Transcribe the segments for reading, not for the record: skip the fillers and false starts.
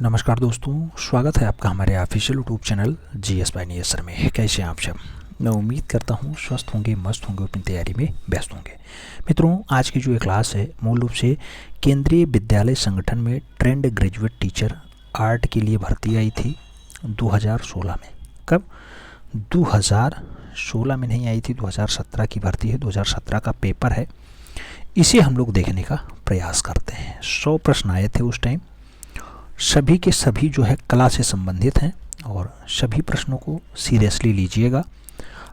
नमस्कार दोस्तों, स्वागत है आपका हमारे official YouTube channel GS by Niyas sir में। कैसे हैं आप सब? मैं उम्मीद करता हूं स्वस्थ होंगे, मस्त होंगे, अपनी तैयारी में व्यस्त होंगे। मित्रों, आज की जो ये क्लास है मूल रूप से केंद्रीय विद्यालय संगठन में ट्रेंड ग्रेजुएट टीचर आर्ट के लिए भर्ती आई थी 2016 में। कब? 2016 में नहीं आई थी, 2017 की भर्ती है, 2017 का पेपर है। इसे हम लोग देखने का प्रयास करते हैं। 100 प्रश्न आए थे उस टाइम, सभी के सभी जो है कला से संबंधित हैं और सभी प्रश्नों को सीरियसली लीजिएगा।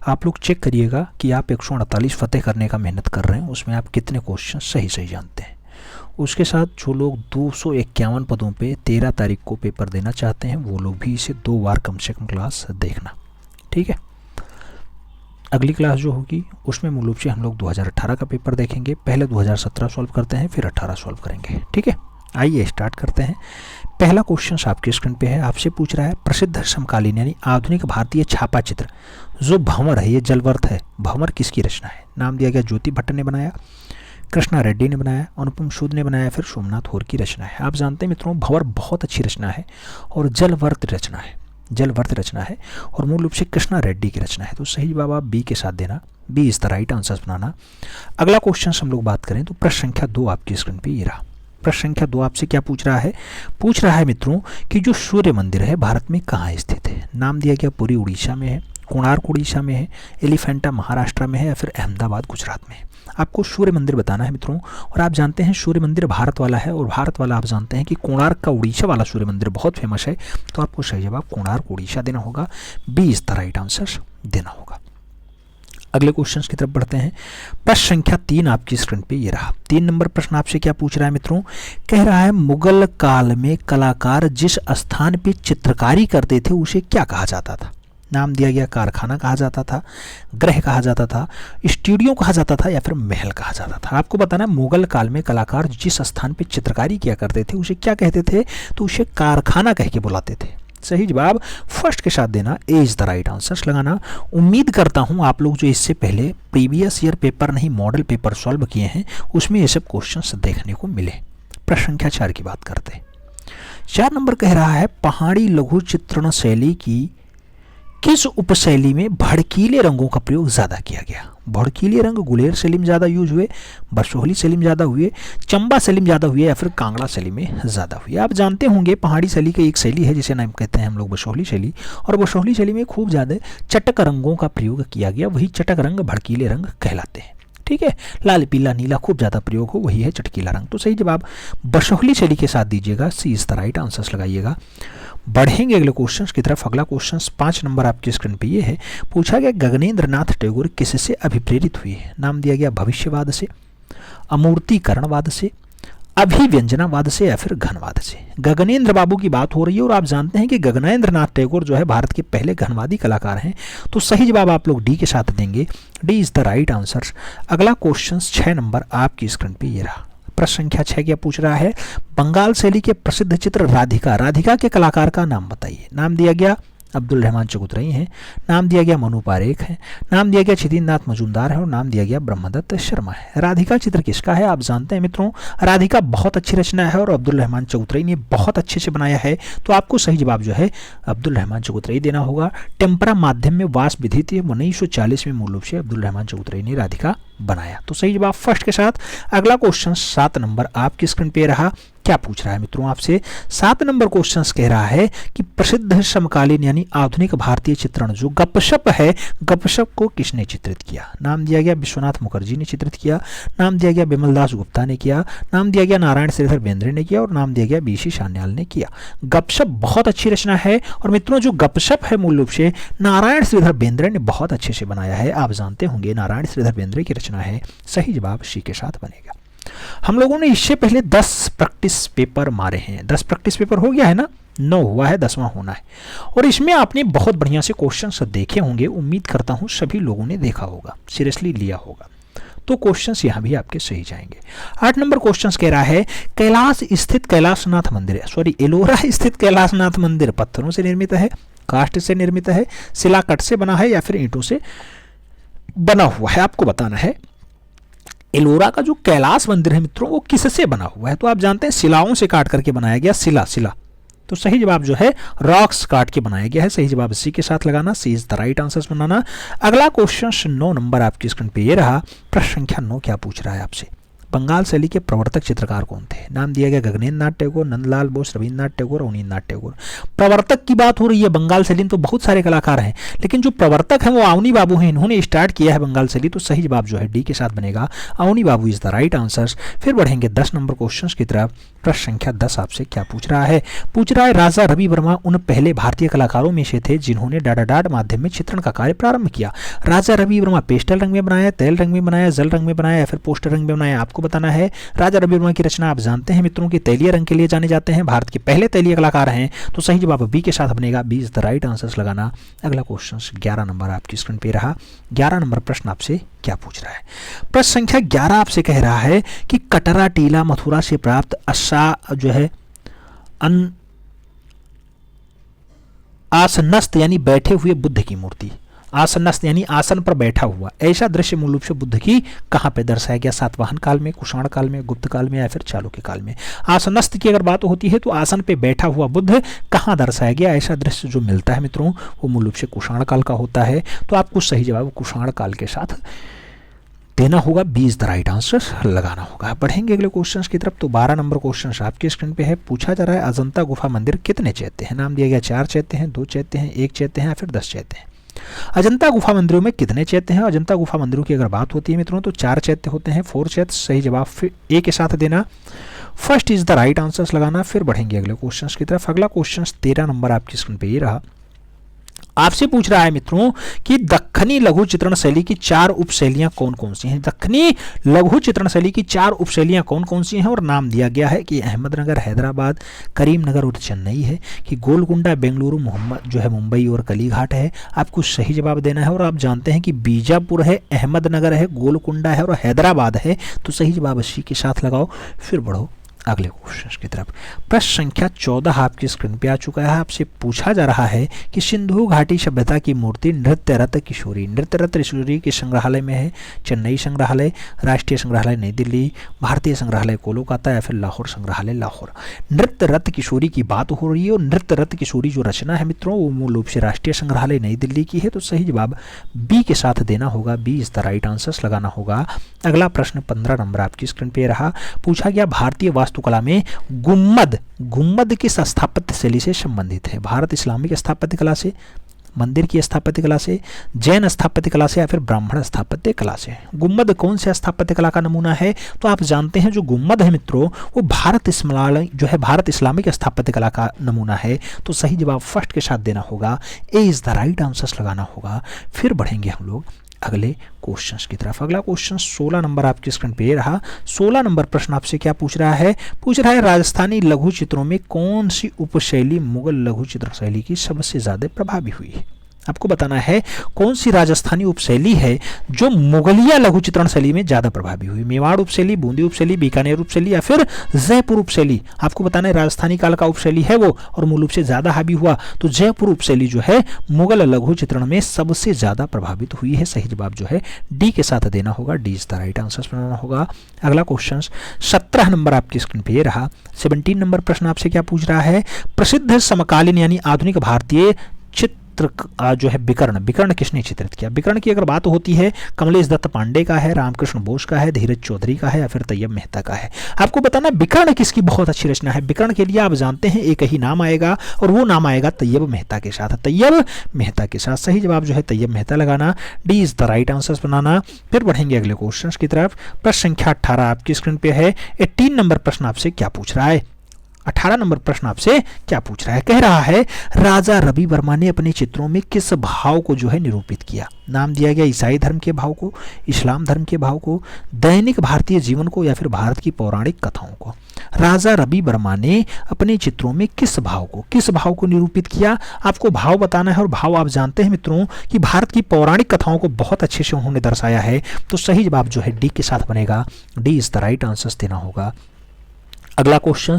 आप लोग चेक करिएगा कि आप 148 फतेह करने का मेहनत कर रहे हैं, उसमें आप कितने क्वेश्चन सही जानते हैं। उसके साथ जो लोग 251 पदों पे 13 तारीख को पेपर देना चाहते हैं वो लोग भी इसे 2 बार कम से कम क्लास देखना, ठीक है। अगली क्लास जो होगी उसमें मूल रूप से हम लोग 2018 का पेपर देखेंगे। पहले 2017 सॉल्व करते हैं, फिर 18 सॉल्व करेंगे, ठीक है। आइए स्टार्ट करते हैं। पहला क्वेश्चन आपके स्क्रीन पे है, आपसे पूछ रहा है प्रसिद्ध समकालीन यानी आधुनिक भारतीय छापा चित्र जो भंवर है, ये जलवर्थ है, भंवर किसकी रचना है? नाम दिया गया ज्योति भट्ट ने बनाया, कृष्णा रेड्डी ने बनाया, अनुपम सूद ने बनाया, फिर सोमनाथ होर की रचना है। आप जानते हैं मित्रों, भंवर बहुत अच्छी रचना है और जलवर्थ रचना है, जलवर्थ रचना है और मूल रूप से कृष्णा रेड्डी की रचना है। तो सही जवाब आप बी के साथ देना, B is the right answer बनाना। अगला क्वेश्चन हम लोग बात करें तो प्रश्न संख्या 2 आपकी स्क्रीन पे ये रहा। प्रश्न संख्या 2 आपसे क्या पूछ रहा है? पूछ रहा है मित्रों कि जो सूर्य मंदिर है भारत में कहाँ स्थित है? नाम दिया गया पुरी उड़ीसा में है, कोणार्क उड़ीसा में है, एलिफेंटा महाराष्ट्र में है या फिर अहमदाबाद गुजरात में है। आपको सूर्य मंदिर बताना है मित्रों। और आप जानते हैं सूर्य मंदिर भारत वाला है और भारत वाला आप जानते हैं कि कोणार्क का उड़ीसा वाला सूर्य मंदिर बहुत फेमस है। तो आपको सही जवाब कोणार्क उड़ीसा देना होगा, B is the right answer देना होगा। अगले क्वेश्चन की तरफ बढ़ते हैं। प्रश्न संख्या 3 आपकी स्क्रीन पे ये रहा। 3 नंबर प्रश्न आपसे क्या पूछ रहा है मित्रों? कह रहा है मुगल काल में कलाकार जिस स्थान पे चित्रकारी करते थे उसे क्या कहा जाता था? नाम दिया गया कारखाना कहा जाता था, गृह कहा जाता था, स्टूडियो कहा जाता था या फिर महल कहा जाता था। आपको बताना है मुगल काल में कलाकार जिस स्थान पे चित्रकारी किया करते थे उसे क्या कहते थे? तो उसे कारखाना कह के बुलाते थे। सही जवाब फर्स्ट के साथ देना, ए इज द राइट आंसर लगाना। उम्मीद करता हूं आप लोग जो इससे पहले प्रीवियस ईयर पेपर नहीं मॉडल पेपर सॉल्व किए हैं उसमें ये सब क्वेश्चंस देखने को मिले। प्रश्न संख्या 4 की बात करते हैं। 4 नंबर कह रहा है पहाड़ी लघु चित्रण शैली की किस उपशैली में भड़कीले रंगों का प्रयोग ज़्यादा किया गया? भड़कीले रंग गुलेर शैली में ज़्यादा यूज हुए, बसोहली शैली में ज़्यादा हुए, चंबा शैली में ज़्यादा हुए या फिर कांगड़ा शैली में ज़्यादा हुए? आप जानते होंगे पहाड़ी शैली की एक शैली है जिसे नाम कहते हैं हम लोग बसोहली शैली, और बसोहली शैली में खूब ज़्यादा चटक रंगों का प्रयोग किया गया। वही चटक रंग भड़कीले रंग कहलाते हैं, ठीक है। लाल पीला नीला खूब ज़्यादा प्रयोग हो वही है चटकीला रंग। तो सही जवाब बसोहली शैली के साथ दीजिएगा, सी इज द राइट आंसर लगाइएगा। बढ़ेंगे अगले क्वेश्चन की तरफ। अगला क्वेश्चन 5 नंबर आपकी स्क्रीन पे ये है। पूछा गया गगनेंद्र नाथ टैगोर किससे अभिप्रेरित हुए? नाम दिया गया भविष्यवाद से, अमूर्तीकरणवाद से, अभिव्यंजनावाद से या फिर घनवाद से। गगनेंद्र बाबू की बात हो रही है और आप जानते हैं कि गगनेंद्र नाथ टैगोर जो है भारत के पहले घनवादी कलाकार हैं। तो सही जवाब आप लोग डी के साथ देंगे, D is the right answer. अगला क्वेश्चन 6 नंबर आपकी स्क्रीन पे ये रहा। प्रश्न संख्या 6 क्या पूछ रहा है? बंगाल शैली के प्रसिद्ध चित्र राधिका, राधिका के कलाकार का नाम बताइए। नाम दिया गया अब्दुल रहमान चौधरी हैं, नाम दिया गया मनु पारेख है, नाम दिया गया छिदीनाथ मजूमदार है और नाम दिया गया ब्रह्मदत्त शर्मा है। राधिका चित्र किसका है? आप जानते हैं मित्रों राधिका बहुत अच्छी रचना है और अब्दुल रहमान चौधरी ने बहुत अच्छे से बनाया है। तो आपको सही जवाब जो है अब्दुल रहमान चौधरी देना होगा। टेम्परा माध्यम में वास विधि थी, 1940 में मूल रूप से अब्दुल रहमान चौधरी ने राधिका बनाया। तो सही जवाब फर्स्ट के साथ। अगला क्वेश्चन 7 नंबर आपकी स्क्रीन पे रहा। क्या पूछ रहा है मित्रों आपसे? 7 नंबर क्वेश्चन कह रहा है कि प्रसिद्ध समकालीन यानी आधुनिक भारतीय चित्रण जो गपशप है, गपशप को किसने चित्रित किया? नाम दिया गया विश्वनाथ मुखर्जी ने चित्रित किया, नाम दिया गया बिमल दास गुप्ता ने किया, नाम दिया गया नारायण श्रीधर बेंद्रे ने किया और नाम दिया गया बीसी सान्याल ने किया। गपशप बहुत अच्छी रचना है और मित्रों जो गपशप है मूल रूप से नारायण श्रीधर बेंद्रे ने बहुत अच्छे से बनाया है। आप जानते होंगे नारायण श्रीधर बेंद्रे की रचना है। सही जवाब सी के साथ बनेगा। हम लोगों ने इससे पहले 10 प्रैक्टिस पेपर मारे हैं। 10 प्रैक्टिस पेपर हो गया है ना, 9 हुआ है, 10वां होना है। और इसमें आपने बहुत बढ़िया से क्वेश्चंस देखे होंगे। उम्मीद करता हूं सभी लोगों ने देखा होगा, सीरियसली लिया होगा। तो क्वेश्चंस यहाँ भी आपके सही जाएंगे। 8 नंबर क्वेश्चंस कह रहा है कैलाश स्थित कैलाशनाथ मंदिर, सॉरी एलोरा स्थित कैलाशनाथ मंदिर पत्थरों से निर्मित है, काष्ठ से निर्मित है, शिलाकट से बना है या फिर ईंटों से बना हुआ है? आपको बताना है एलोरा का जो कैलाश मंदिर है मित्रों वो किससे बना हुआ है? तो आप जानते हैं शिलाओं से काट करके बनाया गया, शिला तो सही जवाब जो है रॉक्स काट के बनाया गया है। सही जवाब सी के साथ लगाना, सी इज द राइट आंसर बनाना। अगला क्वेश्चन 9 नंबर आपकी स्क्रीन पे ये रहा। प्रश्न संख्या 9 क्या पूछ रहा है आपसे, बंगाल शैली के प्रवर्तक चित्रकार कौन थे? नाम दिया गया गगनेंद्र नाथ टैगोर, नंदलाल बोस, रविन्द्रनाथ टैगोर, अवनींद्र नाथ टैगोर। प्रवर्तक की बात हो रही है, बंगाल शैली में तो बहुत सारे कलाकार हैं, लेकिन जो प्रवर्तक हैं वो अवनी बाबू हैं, इन्होंने स्टार्ट किया है बंगाल शैली। तो सही जवाब जो है डी के साथ बनेगा, अवनी बाबू इज द राइट आंसर। फिर बढ़ेंगे 10 नंबर क्वेश्चन की तरफ। प्रश्न संख्या 10 आपसे क्या पूछ रहा है? पूछ रहा है राजा रवि वर्मा उन पहले भारतीय कलाकारों में से थे जिन्होंने डाटाडाट माध्यम में चित्रण का कार्य प्रारंभ किया। राजा रवि वर्मा पेस्टल रंग में बनाया, तेल रंग में बनाया, जल रंग में बनाया या फिर पोस्टर रंग में बनाया? आपको बताना है। राजा रवि वर्मा की रचना आप जानते हैं मित्रों की तैलीय रंग के लिए जाने जाते हैं, भारत के पहले तैलीय कलाकार हैं। तो सही जवाब बी के साथ बनेगा, B is the right answer लगाना। अगला क्वेश्चन 11 नंबर आपकी स्क्रीन पे रहा। 11 नंबर प्रश्न आपसे क्या पूछ रहा है? प्रश्न संख्या 11 आपसे कह रहा है कि कटरा टीला मथुरा से प्राप्त जो है आसनस्थ यानी बैठे हुए बुद्ध की मूर्ति, आसनस्थ यानी आसन पर बैठा हुआ, ऐसा दृश्य मूल रूप से बुद्ध की कहाँ पे दर्शाया गया? सातवाहन काल में, कुषाण काल में, गुप्त काल में या फिर चालुक्य काल में? आसनस्थ की अगर बात होती है तो आसन पे बैठा हुआ बुद्ध कहाँ दर्शाया गया? ऐसा दृश्य जो मिलता है मित्रों वो मूल रूप से कुषाण काल का होता है। तो आपको सही जवाब कुषाण काल के साथ देना होगा, B is the right answer लगाना होगा। बढ़ेंगे अगले क्वेश्चन की तरफ। तो 12 नंबर क्वेश्चन आपकी स्क्रीन पे है। पूछा जा रहा है अजंता गुफा मंदिर कितने चैत्य हैं? नाम दिया गया 4 चैत्य हैं, 2 चैत्य हैं, 1 चैत्य हैं या फिर 10 चैत्य हैं। अजंता गुफा मंदिरों में कितने चैत्य हैं? अजंता गुफा मंदिरों की अगर बात होती है मित्रों तो 4 चैत्य होते हैं, 4 चैत्य। सही जवाब फिर ए के साथ देना, first is the right answer लगाना। फिर बढ़ेंगे अगले क्वेश्चन की तरफ। अगला क्वेश्चन 13 नंबर आपकी स्क्रीन पे ये रहा। आपसे पूछ रहा है मित्रों कि दक्खनी लघु चित्रण शैली की 4 उपशैलियां कौन कौन सी हैं? दक्खनी लघु चित्रण शैली की 4 उपशैलियां कौन कौन सी हैं? और नाम दिया गया है कि अहमदनगर, हैदराबाद, करीमनगर और चेन्नई है, कि गोलकुंडा, बेंगलुरु, मोहम्मद जो है मुंबई और कलीघाट है। आपको सही जवाब देना है। और आप जानते हैं कि बीजापुर है, अहमदनगर है, गोलकुंडा है और हैदराबाद है। तो सही जवाब सी के साथ लगाओ। फिर बढ़ो अगले क्वेश्चन की तरफ। प्रश्न संख्या 14 आपकी स्क्रीन पे आ चुका है। आपसे पूछा जा रहा है कि सिंधु घाटी सभ्यता की मूर्ति नृत्य रत्न किशोरी, नृत्य रत्न किशोरी के संग्रहालय में है। चेन्नई संग्रहालय, राष्ट्रीय संग्रहालय नई दिल्ली, भारतीय संग्रहालय कोलकाता या फिर लाहौर संग्रहालय लाहौर। नृत्य रत्न किशोरी की बात हो रही है और नृत्य रत्न किशोरी जो रचना है मित्रों वो मूल रूप से राष्ट्रीय संग्रहालय नई दिल्ली की है। तो सही जवाब बी के साथ देना होगा, B is the right answer लगाना होगा। अगला प्रश्न 15 नंबर आपकी स्क्रीन पे रहा। पूछा गया भारतीय वास्तुकला में गुम्मद किस स्थापत्य शैली से संबंधित है? भारत इस्लामिक स्थापत्य कला से, मंदिर की स्थापत्य कला से, जैन स्थापत्य कला से या फिर ब्राह्मण स्थापत्य कला से? गुम्मद कौन से स्थापत्य कला का नमूना है? तो आप जानते हैं जो गुम्मद है मित्रों वो भारत इस्लामिक स्थापत्य कला का नमूना है। तो सही जवाब फर्स्ट के साथ देना होगा, ए इज द राइट आंसर लगाना होगा। फिर बढ़ेंगे हम लोग अगले क्वेश्चंस की तरफ। अगला क्वेश्चन 16 नंबर आपकी स्क्रीन पे रहा। 16 नंबर प्रश्न आपसे क्या पूछ रहा है? पूछ रहा है राजस्थानी लघु चित्रों में कौन सी उपशैली मुगल लघु चित्र शैली की सबसे ज्यादा प्रभावी हुई है? आपको बताना है कौन सी राजस्थानी उपशैली है जो मुगलिया लघु चित्रण शैली में ज्यादा प्रभावी हुई। मेवाड़ उपशैली, बूंदी उपशैली, बीकानेर उपशैली या फिर जयपुर उपशैली? आपको बताना है राजस्थानी काल का उपशैली है वो और मूल रूप से ज्यादा हावी हुआ। तो जयपुर उपशैली जो है मुगल लघु चित्रण में सबसे ज्यादा प्रभावित हुई है। सही जवाब जो है डी के साथ देना होगा, D is the right answer बनाना होगा। अगला क्वेश्चन 17 नंबर आपकी स्क्रीन पे रहा। 17 नंबर प्रश्न आपसे क्या पूछ रहा है? प्रसिद्ध समकालीन यानी आधुनिक भारतीय चित्र जो है विकर्ण किसने चित्रित किया? विकर्ण की अगर बात होती है कमलेश दत्त पांडे का है, रामकृष्ण बोस का है, धीरज चौधरी का है या फिर तैयब मेहता का है? आपको बताना विकर्ण किसकी बहुत अच्छी रचना है। विकर्ण के लिए आप जानते हैं एक ही नाम आएगा और वो नाम आएगा तैयब मेहता के साथ, तैयब मेहता के साथ। सही जवाब जो है तैयब मेहता लगाना, D is the right answer बनाना। फिर बढ़ेंगे अगले क्वेश्चन की तरफ। प्रश्न संख्या 18 आपकी स्क्रीन पे है। 18 नंबर प्रश्न आपसे क्या पूछ रहा है? 18 नंबर प्रश्न आपसे क्या पूछ रहा है? कह रहा है राजा रवि वर्मा ने अपने चित्रों में किस भाव को जो है निरूपित किया? नाम दिया गया ईसाई धर्म के भाव को, इस्लाम धर्म के भाव को, दैनिक भारतीय जीवन को या फिर भारत की पौराणिक कथाओं को? राजा रवि वर्मा ने अपने चित्रों में किस भाव को निरूपित किया? आपको भाव बताना है और भाव आप जानते हैं मित्रों कि भारत की पौराणिक कथाओं को बहुत अच्छे से उन्होंने दर्शाया है। तो सही जवाब जो है डी के साथ बनेगा, D is the right answer देना होगा। अगला क्वेश्चन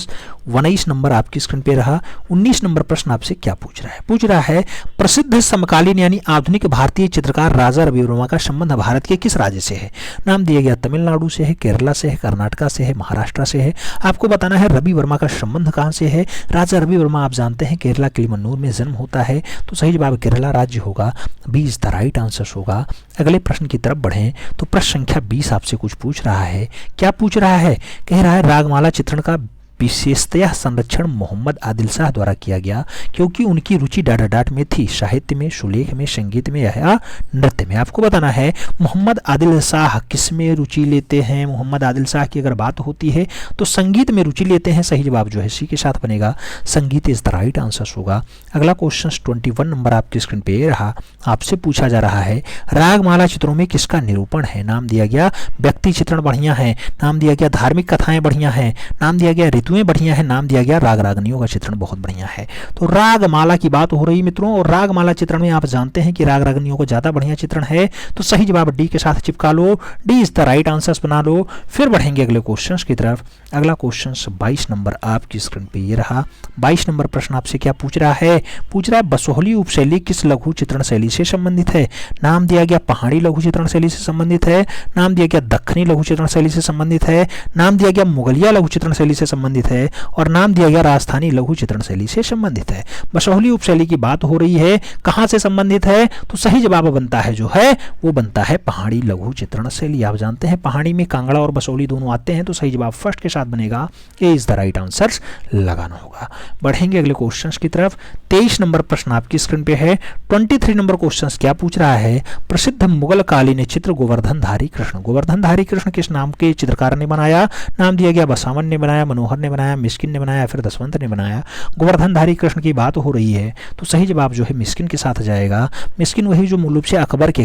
19 नंबर आपकी स्क्रीन पे रहा। 19 नंबर प्रश्न आपसे क्या पूछ रहा है प्रसिद्ध समकालीन यानी आधुनिक भारतीय चित्रकार राजा रवि वर्मा का संबंध भारत के किस राज्य से है? नाम दिया गया तमिलनाडु से है, केरला से है, कर्नाटका से है, महाराष्ट्र से है। आपको बताना है रवि वर्मा का संबंध कहाँ से है। राजा रवि वर्मा आप जानते हैं केरला किलिमन्नूर में जन्म होता है, तो सही जवाब केरला राज्य होगा। 20 द राइट आंसर होगा। अगले प्रश्न की तरफ बढ़ें तो प्रश्न संख्या 20 आपसे कुछ पूछ रहा है। क्या पूछ रहा है? कह रहा है रागमाला चित्रण का विशेषतः संरक्षण मोहम्मद आदिल शाह द्वारा किया गया क्योंकि उनकी रुचि डाटाडाट में थी, साहित्य में, सुलेख में, संगीत में या नृत्य में। आपको बताना है मोहम्मद आदिल शाह किस में रुचि लेते हैं। मोहम्मद आदिल शाह की अगर बात होती है तो संगीत में रुचि लेते हैं। सही जवाब जो है सी के साथ बनेगा, संगीत इज द राइट आंसर होगा। अगला क्वेश्चन 21 नंबर आपकी स्क्रीन पे रहा। आपसे पूछा जा रहा है रागमाला चित्रों में किसका निरूपण है। नाम दिया गया व्यक्ति चित्रण बढ़िया है, नाम दिया गया धार्मिक कथाएं बढ़िया है, नाम दिया गया ऋतुएं बढ़िया है, नाम दिया गया राग रागनियों का चित्रण बहुत बढ़िया है। तो रागमाला की बात हो रही मित्रों, और रागमाला चित्रण में आप जानते हैं कि राग रागनियों का ज्यादा बढ़िया चित्रण है, तो सही जवाब डी के साथ चिपका लो, D is the right answers बना लो। फिर बढ़ेंगे अगले क्वेश्चन की तरफ। अगला क्वेश्चन 22 नंबर आपकी स्क्रीन पे ये रहा। 22 नंबर प्रश्न आपसे क्या पूछ रहा है? पूछ रहा है बसोहली उपशैली किस लघु चित्रण शैली से संबंधित है। नाम दिया गया पहाड़ी लघु चित्रण शैली से संबंधित है, नाम दिया गया दक्षिणी लघु चित्रण शैली से संबंधित है, नाम दिया गया मुगलिया लघु चित्रण शैली से संबंधित है, और नाम दिया गया राजस्थानी लघु चित्रण शैली से संबंधित है। बसोहली उपशैली की बात हो रही है, कहां से संबंधित है? तो सही जवाब बनता है जो है वो बनता है पहाड़ी लघु चित्रण शैली। आप जानते हैं पहाड़ी में कांगड़ा और बसोहली दोनों आते हैं, तो सही जवाब फर्स्ट के साथ बनेगा, ए इज द राइट आंसर लगाना होगा। बढ़ेंगे अगले क्वेश्चन की तरफ। 23 नंबर प्रश्न आपकी स्क्रीन पे है। 23 नंबर क्वेश्चन क्या पूछ रहा है? प्रसिद्ध मुगल कालीन चित्र गोवर्धनधारी कृष्ण, गोवर्धनधारी कृष्ण किस नाम के चित्रकार ने बनाया? नाम दिया गया बसावन ने बनाया, मनोहर ने बनाया, मिस्किन ने बनाया, फिर दसवंत ने बनाया। गोवर्धनधारी कृष्ण की बात हो रही है, तो सही जवाब जो है मिस्किन के साथ जाएगा। मिस्किन वही जो मूल रूप से अकबर के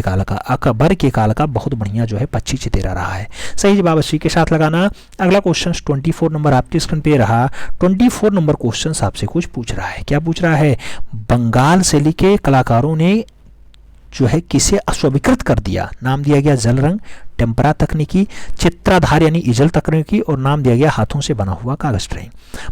काल का बहुत बढ़िया जो है पक्षी चितेरा रहा है। सही जवाब सी के साथ लगाना। अगला क्वेश्चन 24 नंबर आपकी स्क्रीन पे रहा। 24 नंबर क्वेश्चन आपसे कुछ पूछ रहा है। क्या पूछ रहा है? बंगाल शैली के कलाकारों ने जो है किसे अस्वीकृत कर दिया। नाम दिया गया जल रंग, टेम्परा तकनीकी, चित्राधार यानी इजल तकनीकी, और नाम दिया गया हाथों से बना हुआ कागज ड्राइंग।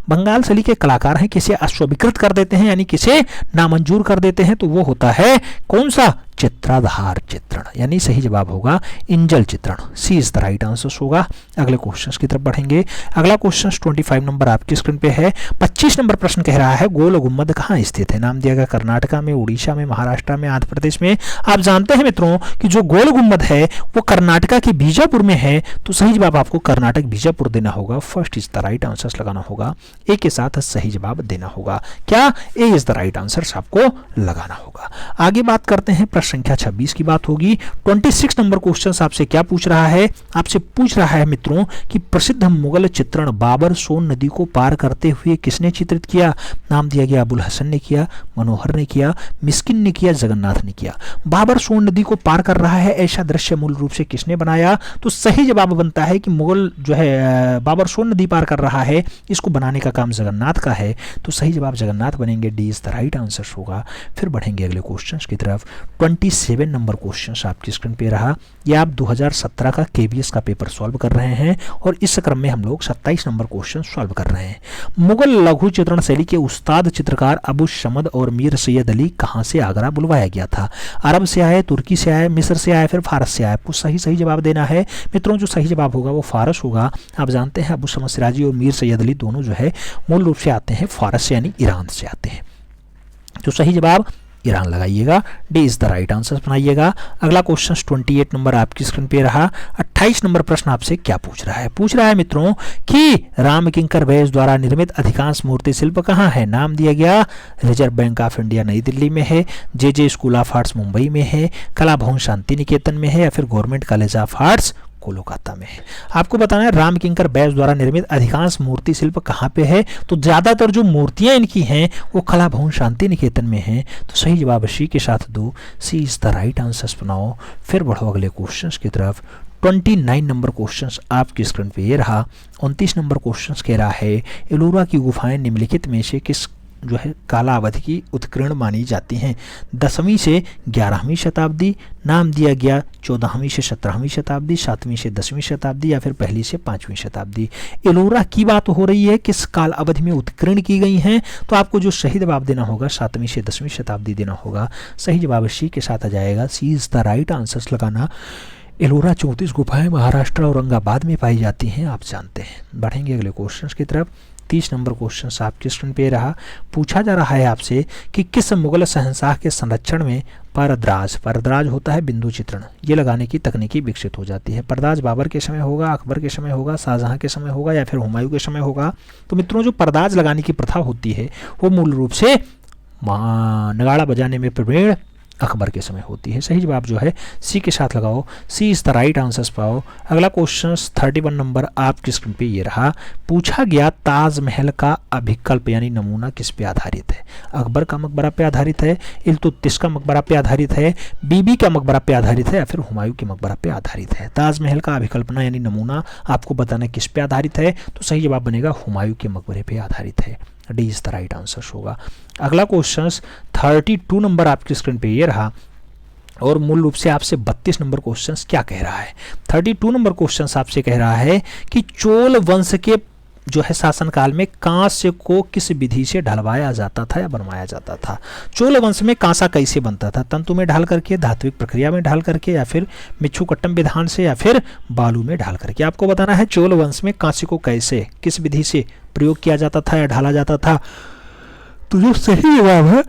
बंगाल शैली के कलाकार हैं, किसे अस्वीकृत कर देते हैं यानी किसे नामंजूर कर देते हैं, तो वो होता है कौन सा? चित्राधार चित्रण, यानी सही जवाब होगा इंजल चित्रण, सी इज द राइट आंसर होगा। अगले क्वेश्चन की तरफ बढ़ेंगे। अगला क्वेश्चन 25 नंबर आपकी स्क्रीन पे है। 25 नंबर प्रश्न कह रहा है गोल गुम्बद कहाँ स्थित है। नाम दिया गया कर्नाटका में, उड़ीसा में, महाराष्ट्र में, आंध्र प्रदेश में। आप जानते हैं मित्रों कि जो गोल गुम्बद है वो कर्नाटका के बीजापुर में है, तो सही जवाब आपको कर्नाटक बीजापुर देना होगा। First is the right answer लगाना होगा, ए के साथ सही जवाब देना होगा। क्या? ए इज द राइट आंसर आपको लगाना होगा। आगे बात करते हैं, प्रश्न संख्या 26 की बात होगी। 26 नंबर क्वेश्चन आपसे क्या पूछ रहा है? आपसे पूछ रहा है मित्रों कि प्रसिद्ध मुगल चित्रण बाबर सोन नदी को पार करते हुए किसने चित्रित किया। नाम दिया गया अबुल हसन ने किया, मनोहर ने किया, मिस्किन ने किया, जगन्नाथ ने किया। बाबर सोन नदी को पार कर रहा है, ऐसा दृश्य मूल रूप से किसने बनाया? तो सही जवाब बनता है कि मुगल जो है बाबर सोन नदी पार कर रहा है, इसको बनाने का काम जगन्नाथ का है, तो सही जवाब जगन्नाथ बनेंगे, D is the right answer होगा। फिर बढ़ेंगे अगले क्वेश्चन की तरफ। 27 नंबर क्वेश्चन आपकी स्क्रीन पे रहा। ये आप 2017 का केबीएस का पेपर सॉल्व कर रहे हैं, और इस क्रम में हम लोग 27 नंबर क्वेश्चन सॉल्व कर रहे हैं। मुगल लघु चित्रण शैली के उस्ताद चित्रकार अबू समद और मीर सैयद अली कहां से आगरा बुलवाया गया था। अरब से आए, तुर्की से आए, मिस्र से आए, फिर फारस से आए। आपको सही जवाब देना है मित्रों। जो सही जवाब होगा वो फारस होगा। आप जानते हैं अबू समद सिराजी और मीर सैयद अली दोनों जो है मूल रूप से आते हैं फारस से यानी ईरान से आते हैं, तो सही जवाब ईरान लगाइएगा, D is the right answer बनाइएगा। अगला क्वेश्चन 28 नंबर आपकी स्क्रीन पे रहा। 28 नंबर प्रश्न आपसे क्या पूछ रहा है? पूछ रहा है मित्रों कि रामकिंकर बैस द्वारा निर्मित अधिकांश मूर्ति शिल्प कहाँ है। नाम दिया गया रिजर्व बैंक ऑफ इंडिया नई दिल्ली में है, जे स्कूल ऑफ आर्ट्स मुंबई में है, कला भवन शांति निकेतन में है, या फिर government college of arts Kolkata में है। आपको बताना है रामकिंकर बैस द्वारा निर्मित अधिकांश मूर्ति शिल्प कहाँ पे है। तो ज्यादातर जो मूर्तियां इनकी हैं वो कला भवन शांति निकेतन में हैं, तो सही जवाब सी के साथ दो, सी इज द राइट आंसर बनाओ। फिर बढ़ो अगले क्वेश्चन की तरफ। 29 नंबर क्वेश्चन आपकी स्क्रीन पे ये रहा। 29 नंबर क्वेश्चन कह रहा है एलोरा की गुफाएं निम्नलिखित में से किस जो है काला अवधि की उत्कीर्ण मानी जाती हैं। 10वीं से 11वीं शताब्दी, नाम दिया गया 14वीं से 17वीं शताब्दी, 7वीं से 10वीं शताब्दी या फिर पहली से 5वीं शताब्दी। एलोरा की बात हो रही है, किस काल अवधि में उत्कीर्ण की गई हैं, तो आपको जो सही जवाब देना होगा 7वीं से 10वीं शताब्दी देना होगा। सही जवाब सी के साथ आ जाएगा, सी इज द राइट आंसर्स लगाना। एलोरा 34 गुफाएं महाराष्ट्र और औरंगाबाद में पाई जाती हैं, आप जानते हैं। बढ़ेंगे अगले क्वेश्चन की तरफ। 30 नंबर क्वेश्चन आपके स्क्रीन पे रहा। पूछा जा रहा है आपसे कि किस मुगल शहंशाह के संरक्षण में परद्राज होता है बिंदु चित्रण, ये लगाने की तकनीकी विकसित हो जाती है। परदाज बाबर के समय होगा, अकबर के समय होगा, शाहजहां के समय होगा या फिर हुमायूं के समय होगा। तो मित्रों, जो परदाज लगाने की प्रथा होती है वो मूल रूप से नगाड़ा बजाने में प्रवीण अकबर के समय होती है। सही जवाब जो है सी के साथ लगाओ, सी इज द राइट आंसर्स पाओ। अगला क्वेश्चन 31 नंबर आपकी स्क्रीन पे ये रहा। पूछा गया ताजमहल का अभिकल्प यानी नमूना किस पे आधारित है? अकबर का मकबरा पे आधारित है, इल्तुतमिश का मकबरा पे आधारित है, बीबी का मकबरा पे आधारित है या फिर हुमायूं के मकबरा पे आधारित है? ताजमहल का अभिकल्पना यानी नमूना आपको बताना किस पे आधारित है, तो सही जवाब बनेगा हुमायूं के मकबरे पे आधारित है। D is the right answer होगा। अगला क्वेश्चन 32 नंबर आपकी स्क्रीन पे ये रहा और मूल रूप से आपसे 32 नंबर क्वेश्चन क्या कह रहा है? 32 नंबर क्वेश्चन आपसे कह रहा है कि चोल वंश के जो है शासनकाल में कांस्य को किस विधि से ढलवाया जाता था या बनवाया जाता था? चोल वंश में कांसा कैसे बनता था? तंतु में ढाल करके, धात्विक प्रक्रिया में ढाल करके या फिर मिच्छुकट्टम विधान से या फिर बालू में ढाल करके? आपको बताना है चोल वंश में कांस्य को कैसे, किस विधि से प्रयोग किया जाता था या ढाला जाता था। तो जो सही जवाब है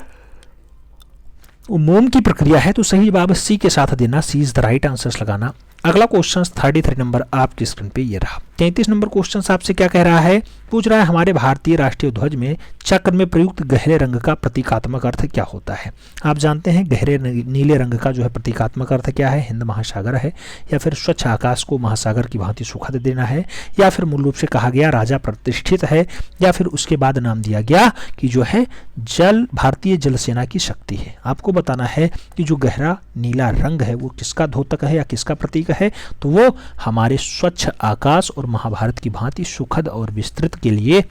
वो मोम की प्रक्रिया है, तो सही जवाब सी के साथ देना, सी इज द राइट आंसर्स लगाना। अगला क्वेश्चन 33 नंबर आपकी स्क्रीन पे ये रहा। 33 नंबर क्वेश्चन आपसे क्या कह रहा है? पूछ रहा है हमारे भारतीय राष्ट्रीय ध्वज में चक्र में प्रयुक्त गहरे रंग का प्रतीकात्मक अर्थ क्या होता है? आप जानते हैं गहरे नीले रंग का जो है प्रतीकात्मक अर्थ क्या है? हिंद महासागर है, या फिर स्वच्छ आकाश को महासागर की भांति सुखद देना है, या फिर मूल रूप से कहा गया राजा प्रतिष्ठित है, या फिर उसके बाद नाम दिया गया कि जो है जल भारतीय जल सेना की शक्ति है। आपको बताना है कि जो गहरा नीला रंग है वो किसका द्योतक है या किसका प्रतीक है, तो वो हमारे स्वच्छ आकाश और महाभारत की भांति सुखद और विस्तृत के लिए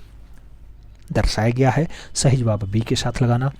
दर्शाया गया है। सही जवाब बी के साथ लगाना,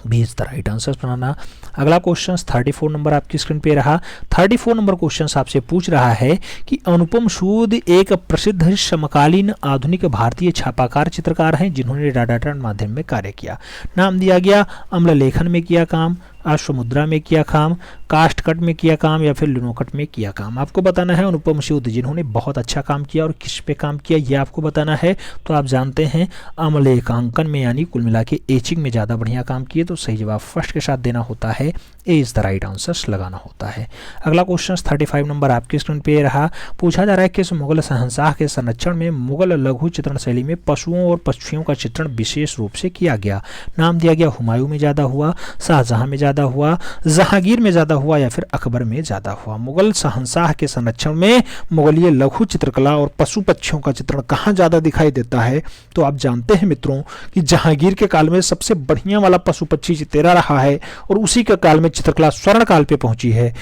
B is the right answer बनाना। अगला क्वेश्चन 34 नंबर आपकी स्क्रीन पे रहा। 34 नंबर क्वेश्चन आपसे पूछ रहा है कि अनुपम सूद एक प्रसिद्ध समकालीन आधुनिक भारतीय छापाकार चित्रकार हैं जिन्होंने डाटाटन माध्यम में कार्य किया। नाम दिया गया अम्ल लेखन में किया काम, अश्वमुद्रा में किया काम, कास्टकट में किया काम या फिर लिनोकट में किया काम। आपको बताना है अनुपम सूद जिन्होंने बहुत अच्छा काम किया और किस पे काम किया ये आपको बताना है। तो आप जानते हैं अमलेखांकन में यानी कुल मिला के एचिंग में ज़्यादा बढ़िया काम किए, तो सही जवाब फर्स्ट के साथ देना होता है, ए इज द राइट आंसर लगाना होता है। अगला क्वेश्चन 35 नंबर आपकी स्क्रीन पे रहा। पूछा जा रहा है कि इस मुगल शहंशाह के संरक्षण में मुगल लघु चित्रण शैली में पशुओं और पक्षियों का चित्रण विशेष रूप से किया गया। नाम दिया गया हुमायूं में ज़्यादा हुआ, शाहजहां में ज़्यादा हुआ, जहांगीर में ज़्यादा हुआ या फिर अकबर में ज़्यादा हुआ। मुगल शहंशाह के संरक्षण में मुगलीय लघु चित्रकला और पशु पक्षियों का चित्रण कहाँ ज़्यादा दिखाई देता है? तो आप जानते हैं मित्रों कि जहांगीर के काल में सबसे बढ़िया वाला पशु पक्षी चितेरा रहा है और उसी के काल में चित्रकला स्वर्ण काल पे पहुंची है।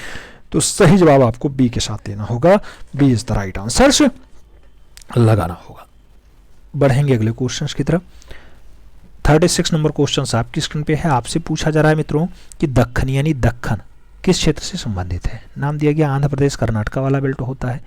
तो सही जवाब आपको बी के साथ देना होगा, B is the right answer लगाना होगा। बढ़ेंगे अगले क्वेश्चन की तरफ। 36 नंबर क्वेश्चन आपकी स्क्रीन पे है। आपसे पूछा जा रहा है मित्रों कि दक्खन यानी दक्खन किस क्षेत्र से संबंधित है? नाम दिया गया आंध्र प्रदेश कर्नाटका वाला बेल्ट होता है,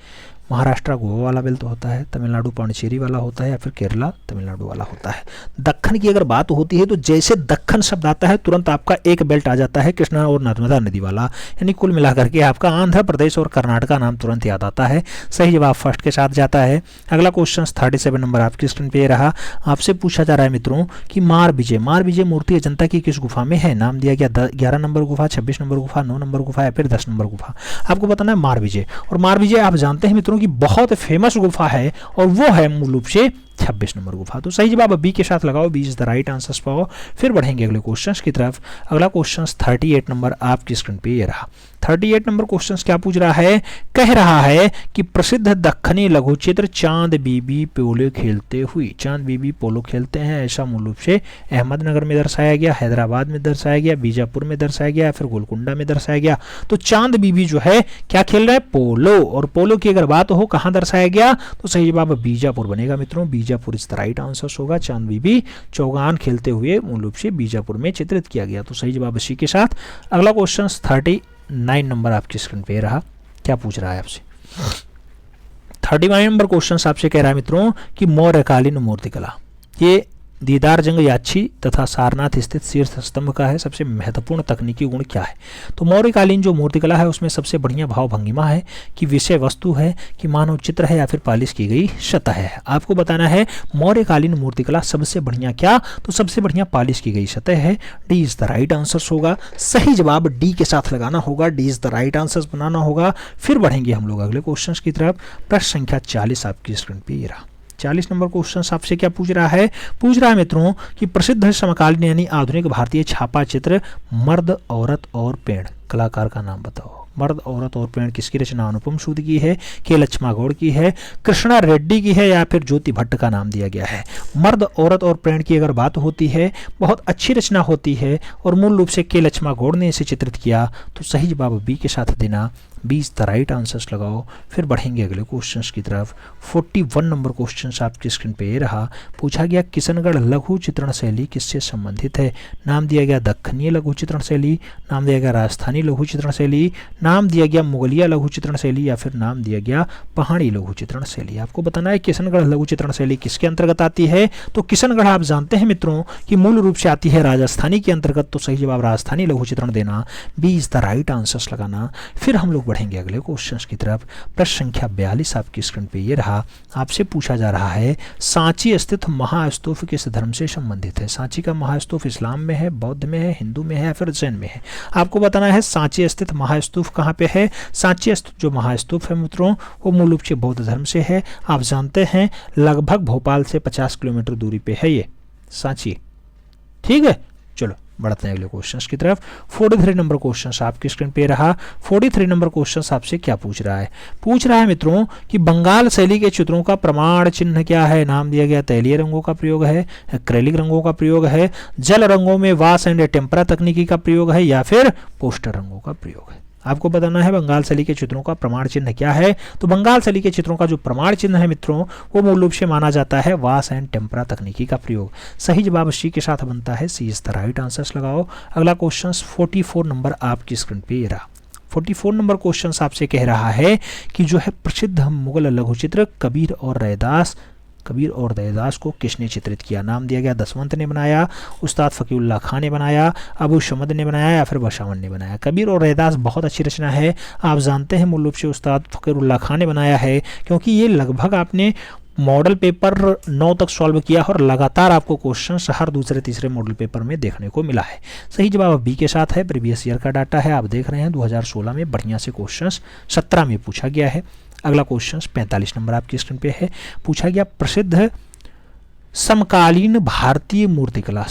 महाराष्ट्र गोवा वाला बेल्ट होता है, तमिलनाडु पांडिचेरी वाला होता है या फिर केरला तमिलनाडु वाला होता है। दक्खन की अगर बात होती है तो जैसे दक्खन शब्द आता है तुरंत आपका एक बेल्ट आ जाता है कृष्णा और नर्मदा नदी वाला, यानी कुल मिलाकर के आपका आंध्र प्रदेश और कर्नाटका नाम तुरंत याद आता है। सही जवाब फर्स्ट के साथ जाता है। अगला क्वेश्चन 37 नंबर आपकी स्क्रीन पे रहा। आपसे पूछा जा रहा है मित्रों कि मार विजय मूर्ति अजंता की किस गुफा में है? नाम दिया गया 11 नंबर गुफा, 26 नंबर गुफा, 9 नंबर गुफा या फिर 10 नंबर गुफा। आपको बताना है मार विजय, और मार विजय आप जानते हैं मित्रों की बहुत फेमस गुफा है और वो है मूल रूप से 26 नंबर गुफा। तो सही जवाब बी के साथ लगाओ, B is the right answer पाओ। फिर बढ़ेंगे अगले क्वेश्चंस की तरफ। अगला क्वेश्चन 38 नंबर आपकी स्क्रीन पे ये रहा। 38 नंबर क्वेश्चन क्या पूछ रहा है? कह रहा है कि प्रसिद्ध दक्खनी लघु चित्र चांद बीबी पोलो खेलते हुए, चांद बीबी पोलो खेलते हैं ऐसा मूल रूप से अहमदनगर में दर्शाया गया, हैदराबाद में दर्शाया गया, बीजापुर में दर्शाया गया या फिर गोलकुंडा में दर्शाया गया। तो चांद बीबी जो है क्या खेल रहे हैं? पोलो। और पोलो की अगर बात हो कहाँ दर्शाया गया तो सही जवाब बीजापुर बनेगा मित्रों, Bijapur is the right answer होगा। चांद बीबी चौगान खेलते हुए मूल रूप से बीजापुर में चित्रित किया गया, तो सही जवाब इसी के साथ। अगला क्वेश्चन 39 नंबर आपकी स्क्रीन पे रहा, क्या पूछ रहा है आपसे। 39 नंबर क्वेश्चन आपसे कह रहा है मित्रों कि मौर्यकालीन मूर्तिकला, ये दीदार जंग याची तथा सारनाथ स्थित शीर्ष स्तंभ का है सबसे महत्वपूर्ण तकनीकी गुण क्या है। तो मौर्यकालीन जो मूर्तिकला है उसमें सबसे बढ़िया भाव भंगिमा है कि विषय वस्तु है कि मानव चित्र है या फिर पालिश की गई सतह है। आपको बताना है मौर्यकालीन मूर्तिकला सबसे बढ़िया क्या, तो सबसे बढ़िया पालिश की गई सतह है। D is the right answer होगा। सही जवाब डी के साथ लगाना होगा, D is the right answer बनाना होगा। फिर बढ़ेंगे हम लोग अगले क्वेश्चन की तरफ। प्रश्न संख्या 40 आपकी स्क्रीन पे ये रहा। 40 नंबर क्वेश्चन आपसे क्या पूछ रहा है, पूछ रहा है मित्रों कि प्रसिद्ध समकालीन यानी आधुनिक भारतीय छापा चित्र मर्द औरत और पेड़ कलाकार का नाम बताओ। मर्द औरत और पेड़ किसकी रचना अनुपम सूद की है, के लक्ष्मा गौड़ की है, कृष्णा रेड्डी की है या फिर ज्योति भट्ट का नाम दिया गया है। मर्द औरत और पेड़ की अगर बात होती है बहुत अच्छी रचना होती है और मूल रूप से के लक्ष्मा गौड़ ने इसे चित्रित किया, तो सही जवाब बी के साथ देना। 20 द राइट आंसर्स लगाओ। फिर बढ़ेंगे अगले क्वेश्चंस की तरफ। 41 नंबर क्वेश्चन आपकी स्क्रीन पे ये रहा। पूछा गया किशनगढ़ लघु चित्रण शैली किससे संबंधित है। नाम दिया गया दक्खनीय लघु चित्रण शैली, नाम दिया गया राजस्थानी लघु चित्रण शैली, नाम दिया गया मुगलिया लघु चित्रण शैली या फिर नाम दिया गया पहाड़ी लघु चित्रण शैली। आपको बताना है किशनगढ़ लघु चित्रण शैली किसके अंतर्गत आती है। तो किशनगढ़ आप जानते हैं मित्रों कि मूल रूप से आती है राजस्थानी के अंतर्गत, तो सही जवाब राजस्थानी लघु चित्रण देना। 20 द राइट आंसर्स लगाना। फिर हम लोग बढ़ेंगे अगले क्वेश्चंस की तरफ। प्रश्न संख्या 42 आपकी स्क्रीन पे ये रहा। आपसे पूछा जा रहा है सांची स्थित महास्तूप किस धर्म से संबंधित है। सांची का महास्तूप इस्लाम में है, बौद्ध में है, हिंदू में है या फिर जैन में है। आपको बताना है सांची स्थित महास्तूप कहाँ पे है। सांची स्थित जो महास्तूप है मित्रों वो मूल रूप से बौद्ध धर्म से है। आप जानते हैं लगभग भोपाल से 50 किलोमीटर दूरी पे है ये सांची। ठीक है, चलो बढ़ते हैं अगले क्वेश्चंस की तरफ। 43 नंबर क्वेश्चन आपकी स्क्रीन पे रहा। 43 नंबर क्वेश्चन आपसे क्या पूछ रहा है, पूछ रहा है मित्रों कि बंगाल शैली के चित्रों का प्रमाण चिन्ह क्या है। नाम दिया गया तैलीय रंगों का प्रयोग है, एक्रेलिक रंगों का प्रयोग है, जल रंगों में वाश एंड टेम्परा तकनीकी का प्रयोग है या फिर पोस्टर रंगों का प्रयोग है। आपको बताना है बंगाल शैली के चित्रों का प्रमाण चिन्ह क्या है। तो बंगाल शैली के चित्रों का जो प्रमाण चिन्ह है मित्रों वो मूल रूप से माना जाता है वाश एंड टेम्परा तकनीकी का प्रयोग। सही जवाब सी के साथ बनता है, सी इज द राइट आंसर्स लगाओ। अगला क्वेश्चन 44 नंबर आपकी स्क्रीन पे ये रहा। 44 नंबर क्वेश्चन आपसे कह रहा है कि जो है प्रसिद्ध मुगल लघुचित्र कबीर और रैदास को किसने चित्रित किया। नाम दिया गया दसवंत ने बनाया, उस्ताद फकीउल्लाह खान ने बनाया, अबू शमद ने बनाया या फिर बशावन ने बनाया। कबीर और रैदास बहुत अच्छी रचना है। आप जानते हैं मूल रूप से उस्ताद फकीउल्लाह खान ने बनाया है क्योंकि ये लगभग आपने मॉडल पेपर 9 तक सॉल्व किया और लगातार आपको क्वेश्चन हर दूसरे तीसरे मॉडल पेपर में देखने को मिला है। सही जवाब बी के साथ है। प्रीवियस ईयर का डाटा है, आप देख रहे हैं 2016 में बढ़िया से क्वेश्चन 17 में पूछा गया है। अगला क्वेश्चन 45 नंबर आपकी स्क्रीन पे है। पूछा गया प्रसिद्ध समकालीन भारतीय मूर्तिकला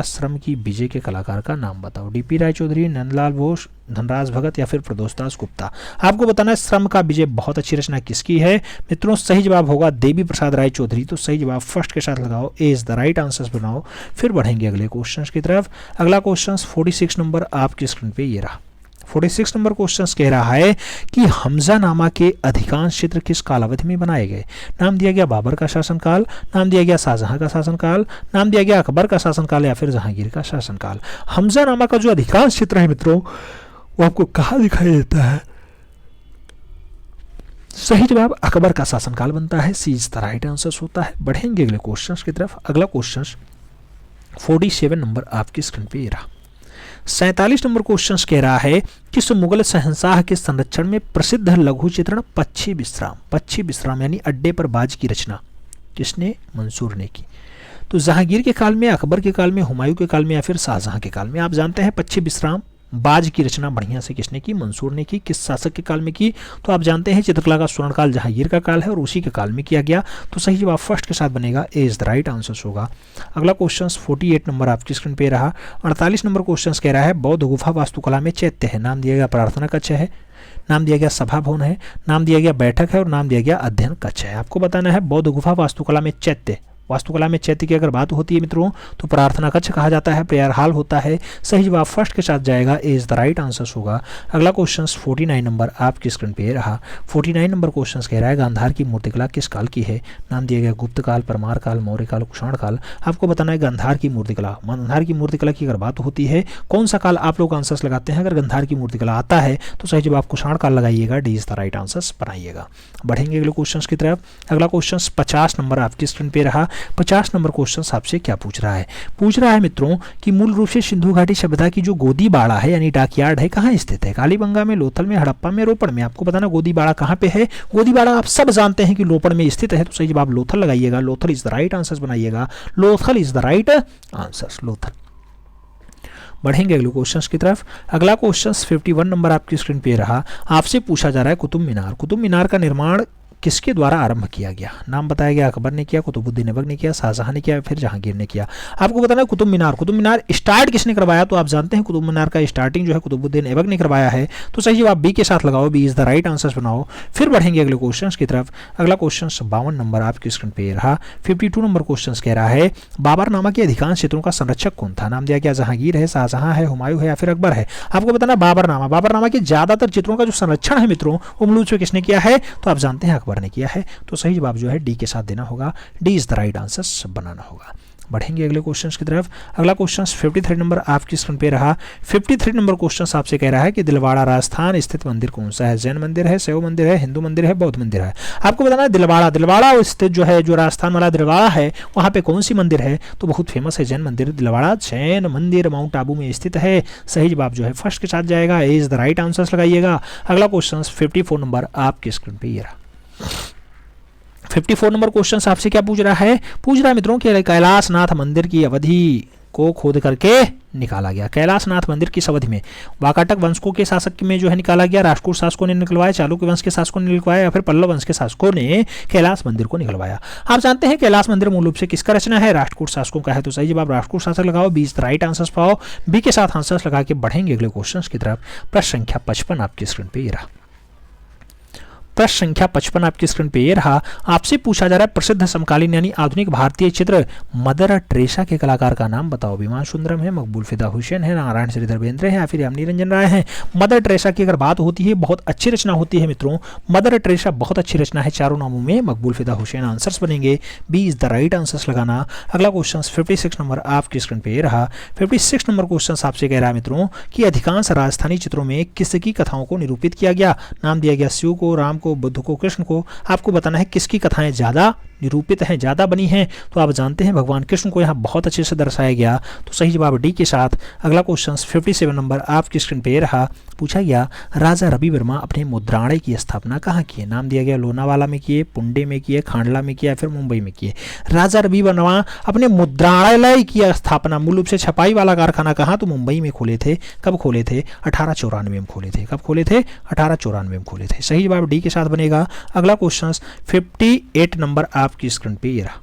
श्रम की विजय के कलाकार का नाम बताओ। डीपी राय चौधरी, नंदलाल बोस, धनराज भगत या फिर प्रदोष दास गुप्ता। आपको बताना है श्रम का विजय बहुत अच्छी रचना किसकी है। मित्रों सही जवाब होगा देवी प्रसाद राय चौधरी। तो सही जवाब फर्स्ट के साथ लगाओ, ए इज द राइट आंसर्स बनाओ। फिर बढ़ेंगे अगले क्वेश्चन की तरफ। अगला क्वेश्चन 46 नंबर आपकी स्क्रीन पे ये रहा। 46 नंबर क्वेश्चन कह रहा है कि हमजा नामा के अधिकांश चित्र किस कालावधि में बनाए गए। नाम दिया गया बाबर का शासनकाल, नाम दिया गया शाहजहां का शासनकाल, नाम दिया गया अकबर का शासनकाल या फिर जहांगीर का शासनकाल। हमजा नामा का जो अधिकांश चित्र है मित्रों वो आपको कहाँ दिखाई देता है। सही जवाब अकबर का शासनकाल बनता है, सी इज द राइट आंसर होता है। बढ़ेंगे अगले क्वेश्चन की तरफ। अगला क्वेश्चन 47 नंबर आपकी स्क्रीन पे रहा। 47 नंबर क्वेश्चन कह रहा है किस मुगल शहंशाह के संरक्षण में प्रसिद्ध लघु चित्रण पक्षी विश्राम यानी अड्डे पर बाज की रचना किसने, मंसूर ने की। तो जहांगीर के काल में, अकबर के काल में, हुमायूं के काल में या फिर शाहजहां के काल में। आप जानते हैं पक्षी विश्राम बाज की रचना बढ़िया से किसने की, मंसूर ने की। किस शासक के काल में की, तो आप जानते हैं चित्रकला का स्वर्णकाल जहांगीर का काल है और उसी के काल में किया गया। तो सही जवाब फर्स्ट के साथ बनेगा, ए इज द राइट आंसर होगा। अगला क्वेश्चन 48 नंबर आपकी स्क्रीन पे रहा। 48 नंबर क्वेश्चन कह रहा है बौद्ध गुफा वास्तुकला में चैत्य है। नाम दिया गया प्रार्थना कक्ष है, नाम दिया गया सभा भवन है, नाम दिया गया बैठक है और नाम दिया गया अध्ययन कक्ष है। आपको बताना है बौद्ध गुफा वास्तुकला में चैत्य वास्तुकला में चैत्य की अगर बात होती है मित्रों तो प्रार्थना कक्ष कहा जाता है, प्रेयर हॉल होता है। सही जवाब फर्स्ट के साथ जाएगा, ए इज द राइट आंसर होगा। अगला क्वेश्चन 49 नंबर आपकी स्क्रीन पे रहा। 49 नंबर क्वेश्चन कह रहा है गांधार की मूर्तिकला किस काल की है? नाम दिया गया गुप्त काल, परमार काल, मौर्य काल, कुषाण काल। आपको बताना है गांधार की मूर्तिकला। गांधार की मूर्तिकला की अगर बात होती है कौन सा काल आप लोग आंसर्स लगाते हैं? अगर गांधार की मूर्तिकला आता है तो सही जवाब कुषाण काल लगाइएगा, D is the right answers बनाइएगा। बढ़ेंगे अगले क्वेश्चन की तरफ। अगला क्वेश्चन 50 नंबर आपकी स्क्रीन पे रहा। 50 नंबर क्वेश्चन आपसे क्या पूछ रहा है? पूछ रहा है मित्रों कि मूल रूप से सिंधु घाटी सभ्यता की जो गोदी बाड़ा है यानी डाकयार्ड है कहाँ स्थित है? कालीबंगा में, लोथल में, हड़प्पा में, रोपड़ में। आपको बताना गोदी बाड़ा कहाँ पे है? गोदी बाड़ा आप सब जानते हैं कि रोपड़ में स्थित है, तो सही जवाब लोथल लगाइएगा, Lothal is the right answer बनाइएगा, Lothal is the right answer, Lothal. बढ़ेंगे अगले क्वेश्चन की तरफ। अगला क्वेश्चन 51 नंबर आपकी स्क्रीन पे रहा। आपसे पूछा जा रहा है कुतुब मीनार। कुतुब मीनार का निर्माण किसके द्वारा आरंभ किया गया? नाम बताया गया, अकबर ने किया, कुतुबुद्दीन ऐबक ने किया, शाहजहां ने किया, फिर जहांगीर ने किया। आपको बताना है कुतुब मीनार स्टार्ट किसने करवाया? तो आप जानते हैं कुतुब मीनार का स्टार्टिंग जो है कुतुबुद्दीन ऐबक ने करवाया है, तो सही जवाब बी के साथ लगाओ, B is the right answer बनाओ। फिर बढ़ेंगे अगले क्वेश्चन की तरफ। अगला क्वेश्चन 52 नंबर आपकी स्क्रीन पे रहा। 52 नंबर क्वेश्चन कह रहा है बाबरनामा के अधिकांश चित्रों का संरक्षक कौन था? नाम दिया गया जहांगीर है, शाहजहां है, हुमायूं है या फिर अकबर है। आपको बताना बाबरनामा के ज्यादातर चित्रों का जो संरक्षण है मित्रों वो मूल रूप से किसने किया है? तो आप जानते हैं अकबर ने किया है, तो सही जवाब जो है डी के साथ देना होगा, D is the right answer बनाना होगा। बढ़ेंगे अगले क्वेश्चन की तरफ। अगला क्वेश्चन 53 नंबर आपकी स्क्रीन पे रहा। 53 नंबर क्वेश्चन आपसे कह रहा है कि दिलवाड़ा राजस्थान स्थित मंदिर कौन सा है? जैन मंदिर है, शैव मंदिर है, हिंदू मंदिर है, बौद्ध मंदिर है। आपको बताना है दिलवाड़ा स्थित जो है, जो राजस्थान वाला दिलवाड़ा है वहाँ पे कौन सी मंदिर है? तो बहुत फेमस है जैन मंदिर। दिलवाड़ा जैन मंदिर माउंट आबू में स्थित है। सही जवाब जो है फर्स्ट के साथ जाएगा, ए इज द राइट आंसर लगाइएगा। अगला क्वेश्चन 54 नंबर आपकी स्क्रीन पे ये रहा। 54 नंबर क्वेश्चन आपसे क्या पूछ रहा है? पूछ रहा है मित्रों कि कैलाशनाथ मंदिर की अवधि को खोद करके निकाला गया। कैलाशनाथ मंदिर किस अवधि में? वाकाटक वंशकों के शासक में जो है निकाला गया, राष्ट्रकूट शासकों ने निकलवाया, चालुक्य वंश के शासकों ने निकलवाया या फिर पल्लव वंश के शासकों ने कैलाश मंदिर को निकलवाया? आप जानते हैं कैलाश मंदिर मूल रूप से किसका रचना है? राष्ट्रकूट शासकों का है, तो सही जवाब राष्ट्रकूट शासक लगाओ, B is the right answer पाओ। बी के साथ आंसर लगा के बढ़ेंगे अगले क्वेश्चन की तरफ। प्रश्न संख्या 55 आपकी स्क्रीन पे ये रहा। प्रश्न संख्या 55 आपकी स्क्रीन पे ये रहा। आपसे पूछा जा रहा है प्रसिद्ध समकालीन यानी आधुनिक भारतीय चित्र मदर टेरेसा के कलाकार का नाम बताओ। विमान सुंदरम है, मकबूल फिदा हुसैन है, नारायण श्रीधर बेंद्रे है या फिर यामिनी रंजन राय है। मदर टेरेसा की अगर बात होती है बहुत अच्छी रचना होती है मित्रों, मदर टेरेसा बहुत अच्छी रचना है। चारों नामों में मकबूल फिदा हुसैन आंसर्स बनेंगे, B is the right answers लगाना। अगला क्वेश्चन 56 नंबर आपकी स्क्रीन पे रहा। 56 नंबर क्वेश्चन आपसे कह रहा है मित्रों कि अधिकांश राजस्थानी चित्रों में किसकी कथाओं को निरूपित किया गया? नाम दिया गया शिव को, राम को, बुद्ध को, कृष्ण को। आपको बताना है किसकी कथाएं ज्यादा निरूपित हैं, ज्यादा बनी हैं, तो आप जानते हैं भगवान कृष्ण को यहाँ बहुत अच्छे से दर्शाया गया, तो सही जवाब डी के साथ। अगला क्वेश्चन 57 नंबर आपकी स्क्रीन पे रहा। पूछा गया राजा रवि वर्मा अपने मुद्रालय की स्थापना कहाँ की है? नाम दिया गया लोनावाला में किए, पुंडे में किए, खांडला में किया, फिर मुंबई में किए। राजा रवि वर्मा अपने मुद्रालय की स्थापना मूल रूप से छपाई वाला कारखाना कहाँ? तो मुंबई में खोले थे। कब खोले थे? 1894 में खोले थे। कब खोले थे? 1894 में खोले थे। सही जवाब डी के साथ बनेगा। अगला क्वेश्चन 58 नंबर आपकी स्क्रीन पे ये रहा।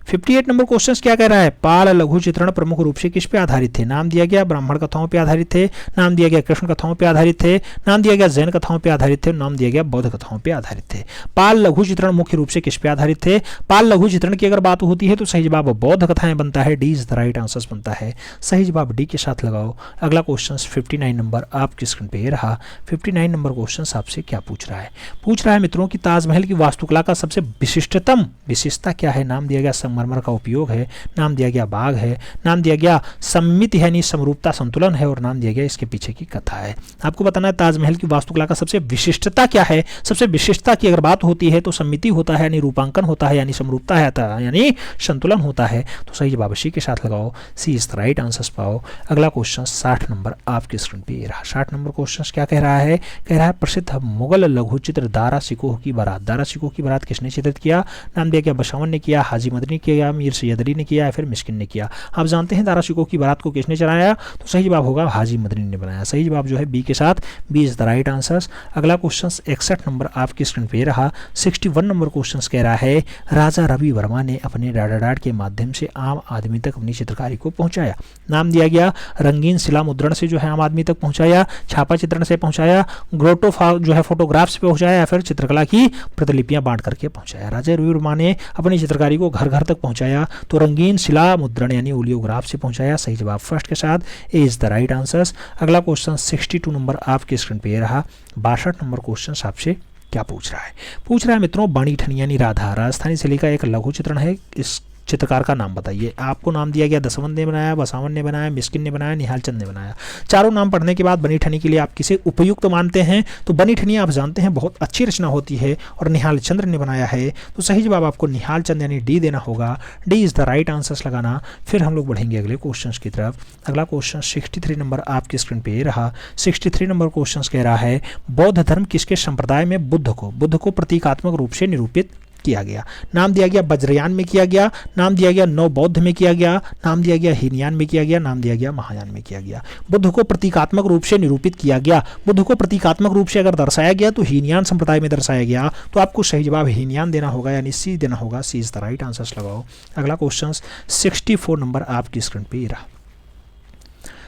58 नंबर क्वेश्चन क्या कह रहा है? पाल लघु चित्रण प्रमुख रूप से किस पे आधारित थे? नाम दिया गया ब्राह्मण कथाओं पे आधारित थे, नाम दिया गया कृष्ण कथाओं पे आधारित थे, नाम दिया गया जैन कथाओं पे आधारित थे, नाम दिया गया बौद्ध कथाओं पे आधारित थे। पाल लघु चित्रण मुख्य रूप से किस पे आधारित थे? पाल लघु चित्रण की अगर बात होती है तो सही जवाब बौद्ध कथाएं बनता है, D is the right answer बनता है। सही जवाब डी के साथ लगाओ। अगला क्वेश्चन 59 नंबर आपकी स्क्रीन पे रहा। 59 नंबर क्वेश्चन आपसे क्या पूछ रहा है? पूछ रहा है मित्रों कि ताजमहल की वास्तुकला का सबसे विशिष्टतम विशेषता क्या है? नाम दिया गया संगमरमर का उपयोग है, नाम दिया गया बाग है, नाम दिया गया सममिति यानी समरूपता संतुलन है और नाम दिया गया इसके पीछे की कथा है। आपको बताना है ताजमहल की वास्तुकला का सबसे विशिष्टता क्या है? सबसे विशिष्टता की अगर बात होती है तो सममिति होता है यानी रूपांकन होता है, यानी समरूपता है यानी संतुलन होता है, तो सही जवाब सी के साथ लगाओ, सी इज द राइट आंसर पाओ। अगला क्वेश्चन 60 नंबर आपकी स्क्रीन पे रहा। 60 नंबर क्वेश्चन क्या कह रहा है? कह रहा है प्रसिद्ध मुगल लघु चित्र दारा शिकोह की बारात। दारा शिकोह की बारात किसने चित्रित किया? नाम दिया गया बसावन ने किया, हाजी मदनी किया, मीर सैयद अली ने किया या फिर मिस्किन ने किया। आप जानते हैं दारा शिकोह की बारात को किसने चलाया? तो सही जवाब होगा हाजी मदनी ने बनाया। सही जवाब जो है बी के साथ, B is the right answer. अगला क्वेश्चन 61 नंबर आपकी स्क्रीन पे रहा। 61 नंबर क्वेश्चन कह रहा है राजा रवि वर्मा ने अपने डाडाडाट के माध्यम से आम आदमी तक अपनी चित्रकारी को पहुंचाया। नाम दिया गया रंगीन शिला मुद्रण से जो है आम आदमी तक पहुंचाया, छापा चित्रण से पहुंचाया, ग्रोटो जो है फोटोग्राफ से पहुंचाया या फिर चित्रकला की प्रतिलिपियां बांट करके पहुंचाया। राजा रवि वर्मा ने अपनी चित्रकारी को घर घर तक तक पहुंचाया? तो रंगीन शिला मुद्रण यानी ओलियोग्राफ से पहुंचाया। सही जवाब फर्स्ट के साथ ए इज द राइट आंसर। अगला क्वेश्चन 62 नंबर आपके स्क्रीन पे ये रहा। 62 नंबर क्वेश्चन आपसे क्या पूछ रहा है? पूछ रहा है मित्रों, बाणी ठनी यानी राधा राजस्थानी शैली का एक लघु चित्रण है। इस चित्रकार का नाम बताइए। आपको नाम दिया गया दसवंत ने बनाया, बसावन ने बनाया, मिस्किन ने बनाया, निहाल चंद ने बनाया। चारों नाम पढ़ने के बाद बनी ठनी के लिए आप किसे उपयुक्त मानते हैं? तो बनी ठनी आप जानते हैं बहुत अच्छी रचना होती है और निहाल चंद्र ने बनाया है, तो सही जवाब आपको निहाल चंद यानी डी देना होगा। D is the right answer लगाना। फिर हम लोग बढ़ेंगे अगले क्वेश्चन की तरफ। अगला क्वेश्चन 63 नंबर आपकी स्क्रीन पे रहा। 63 नंबर क्वेश्चन कह रहा है, बौद्ध धर्म किसके संप्रदाय में बुद्ध को प्रतीकात्मक रूप से निरूपित किया गया? नाम दिया गया वज्रयान में किया गया, नाम दिया गया नव बौद्ध में किया गया, नाम दिया गया हीनयान में किया गया, नाम दिया गया महायान में किया गया। बुद्ध को प्रतीकात्मक रूप से निरूपित किया गया। बुद्ध को प्रतीकात्मक रूप से अगर दर्शाया गया तो हीनयान संप्रदाय में दर्शाया गया, तो आपको सही जवाब हीनयान देना होगा यानी सी देना होगा। सी इज द राइट आंसर लगाओ। अगला क्वेश्चन 64 नंबर आपकी स्क्रीन पे रहा।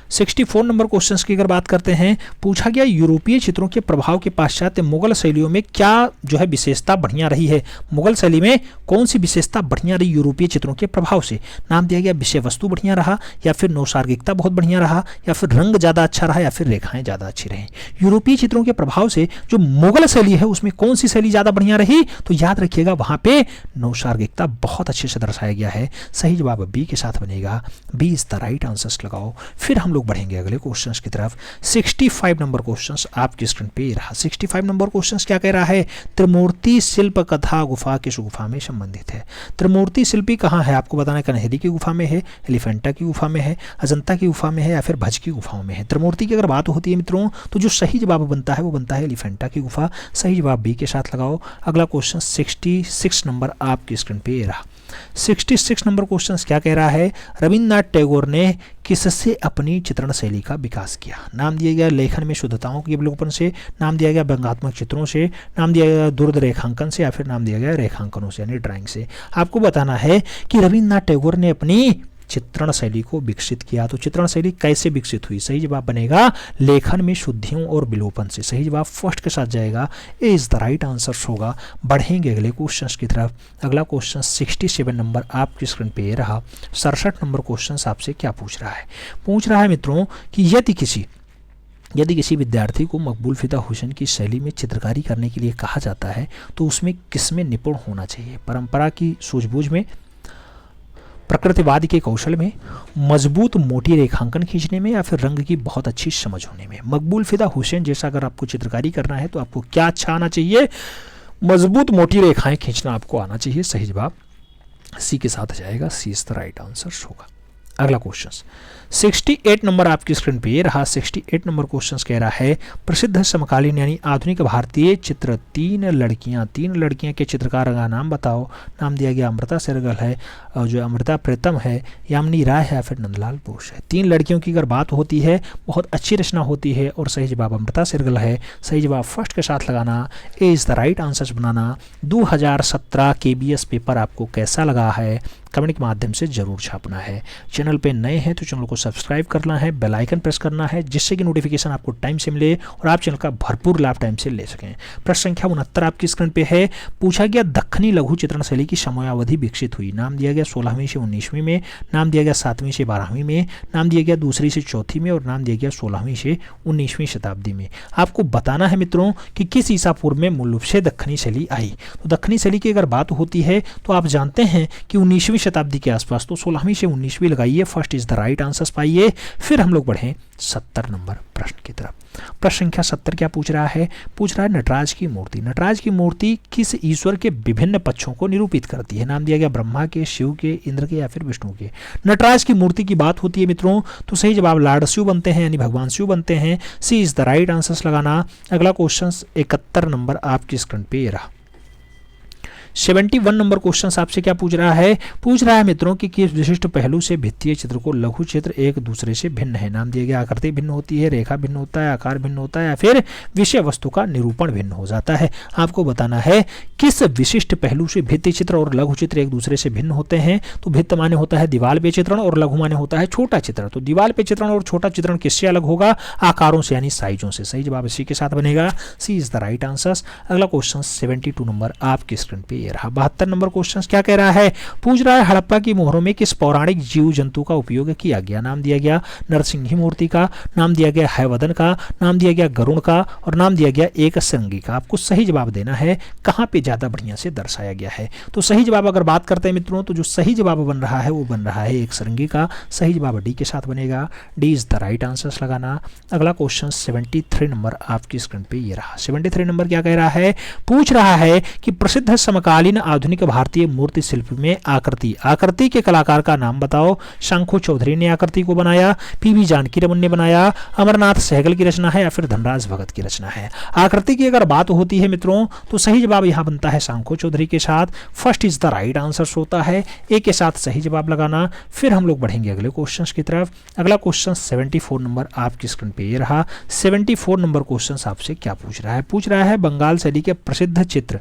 64 नंबर क्वेश्चंस की अगर बात करते हैं, पूछा गया यूरोपीय चित्रों के प्रभाव के पाश्चात्य मुगल शैलियों में क्या जो है विशेषता बढ़िया रही है? मुगल शैली में कौन सी विशेषता बढ़िया रही यूरोपीय चित्रों के प्रभाव से? नाम दिया गया विषय वस्तु बढ़िया रहा, या फिर नौसार्गिकता बहुत बढ़िया रहा, या फिर रंग ज़्यादा अच्छा रहा, या फिर रेखाएं ज़्यादा अच्छी रहीं। यूरोपीय चित्रों के प्रभाव से जो मुगल शैली है उसमें कौन सी शैली ज़्यादा बढ़िया रही? तो याद रखिएगा वहाँ पे नौसार्गिकता बहुत अच्छे से दर्शाया गया है। सही जवाब बी के साथ बनेगा। B is the right answer लगाओ। फिर हम लोग बढ़ेंगे अगले क्वेश्चंस की तरफ। 65 नंबर क्वेश्चंस आपकी स्क्रीन पे रहा। 65 नंबर क्वेश्चंस क्या कह रहा है? त्रिमूर्ति शिल्प कथा गुफा किस गुफा में संबंधित है? त्रिमूर्ति शिल्पी कहाँ है? आपको बताना है कन्हेरी की गुफा में है, एलिफेंटा की गुफा में है, अजंता की गुफा में है, या फिर भज की गुफाओं में है। त्रिमूर्ति की अगर बात होती है मित्रों तो जो सही जवाब बनता है वो बनता है एलिफेंटा की गुफा। सही जवाब बी के साथ लगाओ। अगला क्वेश्चन 66 नंबर आपकी स्क्रीन पे रहा। 66 नंबर क्वेश्चन क्या कह रहा है? रविन्द्रनाथ टैगोर ने किससे अपनी चित्रण शैली का विकास किया? नाम दिया गया लेखन में शुद्धताओं के अवलोकन से, नाम दिया गया व्यंग्यात्मक चित्रों से, नाम दिया गया दुर्द रेखांकन से, या फिर नाम दिया गया रेखांकनों से यानी ड्राइंग से। आपको बताना है कि रविन्द्रनाथ टैगोर ने अपनी चित्रण शैली को विकसित किया। तो चित्रण शैली कैसे विकसित हुई? सही जवाब बनेगा लेखन में शुद्धियों और विलोपन से। सही जवाब फर्स्ट के साथ जाएगा। ए इज द राइट आंसर होगा। बढ़ेंगे अगले क्वेश्चन की तरफ। अगला क्वेश्चन 67 नंबर आपकी स्क्रीन पे रहा। 67 नंबर क्वेश्चन आपसे क्या पूछ रहा है? पूछ रहा है मित्रों कि यदि किसी विद्यार्थी को मकबूल फिदा हुसैन की शैली में चित्रकारी करने के लिए कहा जाता है तो उसमें किसमें निपुण होना चाहिए? परंपरा की सूझबूझ में, प्रकृतिवाद के कौशल में, मजबूत मोटी रेखांकन खींचने में, या फिर रंग की बहुत अच्छी समझ होने में। मकबूल फिदा हुसैन जैसा अगर आपको चित्रकारी करना है तो आपको क्या अच्छा आना चाहिए? मजबूत मोटी रेखाएं खींचना आपको आना चाहिए। सही जवाब सी के साथ जाएगा। सी इज द राइट आंसर होगा। अगला क्वेश्चन 68 नंबर आपकी स्क्रीन पे ये रहा। 68 नंबर क्वेश्चन कह रहा है, प्रसिद्ध समकालीन यानी आधुनिक भारतीय चित्र तीन लड़कियां के चित्रकार का नाम बताओ। नाम दिया गया अमृता शेरगिल है, और जो अमृता प्रीतम है, यामिनी राय है, या फिर नंदलाल बोस है। तीन लड़कियों की अगर बात होती है बहुत अच्छी रचना होती है और सही जवाब अमृता शेरगिल है। सही जवाब फर्स्ट के साथ लगाना। A is the right answer बनाना। 2017 KBS पेपर आपको कैसा लगा है? कमेंट के माध्यम से जरूर छापना है। चैनल पे नए हैं तो चैनल को सब्सक्राइब करना है, बेल आइकन प्रेस करना है, जिससे कि नोटिफिकेशन आपको टाइम से मिले और आप चैनल का भरपूर लाभ टाइम से ले सकें। प्रश्न संख्या 69 आपकी स्क्रीन पे है। पूछा गया दक्खनी लघु चित्रण शैली की समयावधि विकसित हुई। नाम दिया गया 16वीं से 19वीं में, नाम दिया गया 7वीं से 12वीं में, नाम दिया गया 2री से 4थी में, और नाम दिया गया 16वीं से 19वीं शताब्दी में। आपको बताना है मित्रों कि किस ईसा पूर्व में मूल रूप से दक्खनी शैली आई। तो दक्खनी शैली की अगर बात होती है तो आप जानते हैं कि 19वीं शताब्दी के आसपास, तो 16वीं से 19वीं लगाइए। First is the right answer पाइए। फिर हम लोग बढ़ें 70 नंबर प्रश्न की तरफ। प्रश्न संख्या 70 क्या पूछ रहा है? पूछ रहा है नटराज की मूर्ति। नटराज की मूर्ति किस ईश्वर के विभिन्न पक्षों को निरूपित करती है? नाम दिया गया ब्रह्मा के, शिव के, इंद्र के, या फिर विष्णु के। नटराज की मूर्ति की बात होती है मित्रों तो सही जवाब लॉर्ड शिव बनते हैं यानी भगवान शिव बनते हैं। सी इज द राइट आंसर लगाना। अगला क्वेश्चन 71 नंबर आपकी स्क्रीन पे ये रहा। 71 नंबर क्वेश्चन आपसे क्या पूछ रहा है? पूछ रहा है मित्रों कि किस विशिष्ट पहलू से भित्तीय चित्र को लघु चित्र एक दूसरे से भिन्न है। नाम दिया गया आकृति भिन्न होती है, रेखा भिन्न होता है, आकार भिन्न होता है, या फिर विषय वस्तु का निरूपण भिन्न हो जाता है। आपको बताना है किस विशिष्ट पहलू से भित्ति चित्र और लघु चित्र एक दूसरे से भिन्न होते हैं। तो भित्त माने होता है दीवार पे चित्रण और लघु माने होता है छोटा चित्रण। तो दीवार पे चित्रण और छोटा चित्रण किससे अलग होगा? आकारों से यानी साइजों से। सही जवाब इसी के साथ बनेगा। सी इज द राइट आंसर। अगला क्वेश्चन 72 नंबर आपकी स्क्रीन पे ये रहा। 72 नंबर क्वेश्चन क्या कह रहा है, पूछ रहा है हड़प्पा की मोहरों में किस पौराणिक जीव जंतु का उपयोग किया गया। नाम दिया गया नरसिंही मूर्ति का, नाम दिया गया हैवदन का, नाम दिया गया गरुण का और नाम दिया गया एक श्रृंगी का। आपको सही जवाब देना है कहाँ पे ज्यादा बढ़िया से दर्शाया गया है। तो सही जवाब अगर बात करते हैं मित्रों, तो जो सही जवाब बन रहा है वो बन रहा है एक श्रृंगी का। सही जवाब डी के साथ बनेगा, D is the right answer लगाना। अगला क्वेश्चन 73 नंबर आपकी स्क्रीन पे ये रहा। 73 नंबर क्या कह रहा है, पूछ रहा है कि प्रसिद्ध समकालीन आधुनिक भारतीय मूर्ति शिल्प में आकृति के कलाकार का नाम बताओ। शंखु चौधरी ने आकृति को बनाया, पीवी जानकी रमन ने बनाया, अमरनाथ सहगल की रचना है या फिर धनराज भगत की रचना है। आकृति की अगर बात होती है मित्रों तो सही जवाब यहां बनता है शंखु चौधरी के साथ। First is the right answer होता है, ए के साथ सही जवाब लगाना। फिर हम लोग बढ़ेंगे अगले क्वेश्चन की तरफ। अगला क्वेश्चन 74 नंबर आपकी स्क्रीन पे ये रहा। 74 नंबर क्वेश्चन आपसे क्या पूछ रहा है, पूछ रहा है बंगाल शैली के प्रसिद्ध चित्र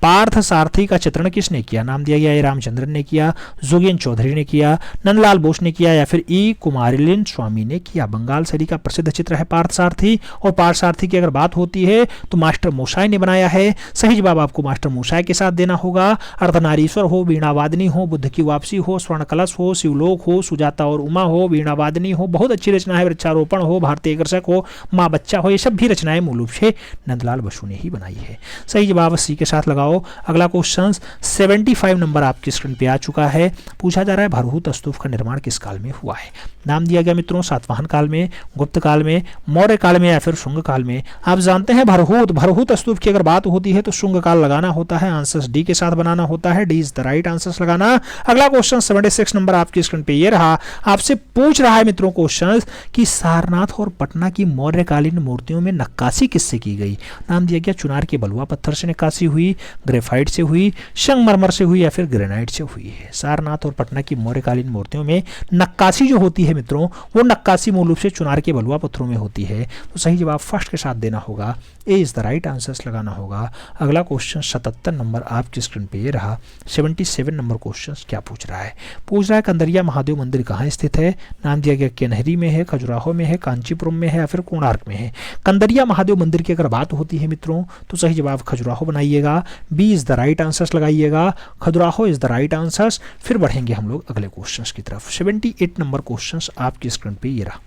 पार्थ सारथी का चित्रण किसने किया। नाम दिया गया ए रामचंद्रन ने किया, जोगेन चौधरी ने किया, नंदलाल बोस ने किया या फिर ई कुमारिलिन स्वामी ने किया। बंगाल शैली का प्रसिद्ध चित्र है पार्थ सारथी, और पार्थ सारथी की अगर बात होती है तो मास्टर मोशाय ने बनाया है। सही जवाब आपको मास्टर मोशाय के साथ देना होगा। अर्धनारीश्वर हो, वीणावादिनी हो, बुद्ध की वापसी हो, स्वर्ण कलश हो, शिवलोक हो, सुजाता और उमा हो, वीणावादिनी हो, बहुत अच्छी रचना है, वृक्षारोपण हो, भारतीय कृषक हो, माँ बच्चा हो, ये सब भी रचनाएं मूल रूप से नंदलाल बसु ने ही बनाई है। सही जवाब सी के साथ लगाओ। अगला क्वेश्चन 75 नंबर आपकी स्क्रीन पे आ चुका है। पूछा जा रहा है भरहूत स्तूप का निर्माण किस काल में हुआ है। नाम दिया गया मित्रों सातवाहन काल में, गुप्त काल में, मौर्य काल में या फिर शुंग काल में। आप जानते हैं भरहूत स्तूप की अगर बात होती है तो शुंग काल लगाना होता है, आंसर डी के साथ बनाना होता है, D is the right answer लगाना। अगला क्वेश्चन 76 नंबर आपकी स्क्रीन पे ये रहा। आपसे पूछ रहा है मित्रों क्वेश्चन कि सारनाथ और पटना की मौर्यकालीन मूर्तियों में नक्काशी किससे की गई। नाम दिया गया चुनार के बलुआ पत्थर से नक्काशी हुई, ग्रेफाइट से हुई, संगमरमर से हुई या फिर ग्रेनाइट से हुई है। सारनाथ और पटना की मौर्यकालीन मूर्तियों में नक्काशी जो होती है मित्रों वो नक्काशी मूल रूप से चुनार के बलुआ पत्थरों में होती है। तो सही जवाब फर्स्ट के साथ देना होगा, ए इज द राइट आंसर लगाना होगा। अगला क्वेश्चन 77 नंबर आपकी स्क्रीन पे ये रहा। 77 नंबर क्वेश्चन क्या पूछ रहा है, पूछ रहा है कंदरिया महादेव मंदिर कहाँ स्थित है। नाम दिया गया केनहरी में है, खजुराहो में है, कांचीपुरम में है या फिर कोणार्क में है। कंदरिया महादेव मंदिर की अगर बात होती है मित्रों तो सही जवाब खजुराहो बनाइएगा, B is the right answer लगाइएगा, Khajuraho is the right answer. फिर बढ़ेंगे हम लोग अगले क्वेश्चन की तरफ। 78 नंबर क्वेश्चन आपकी स्क्रीन पे ये रहा।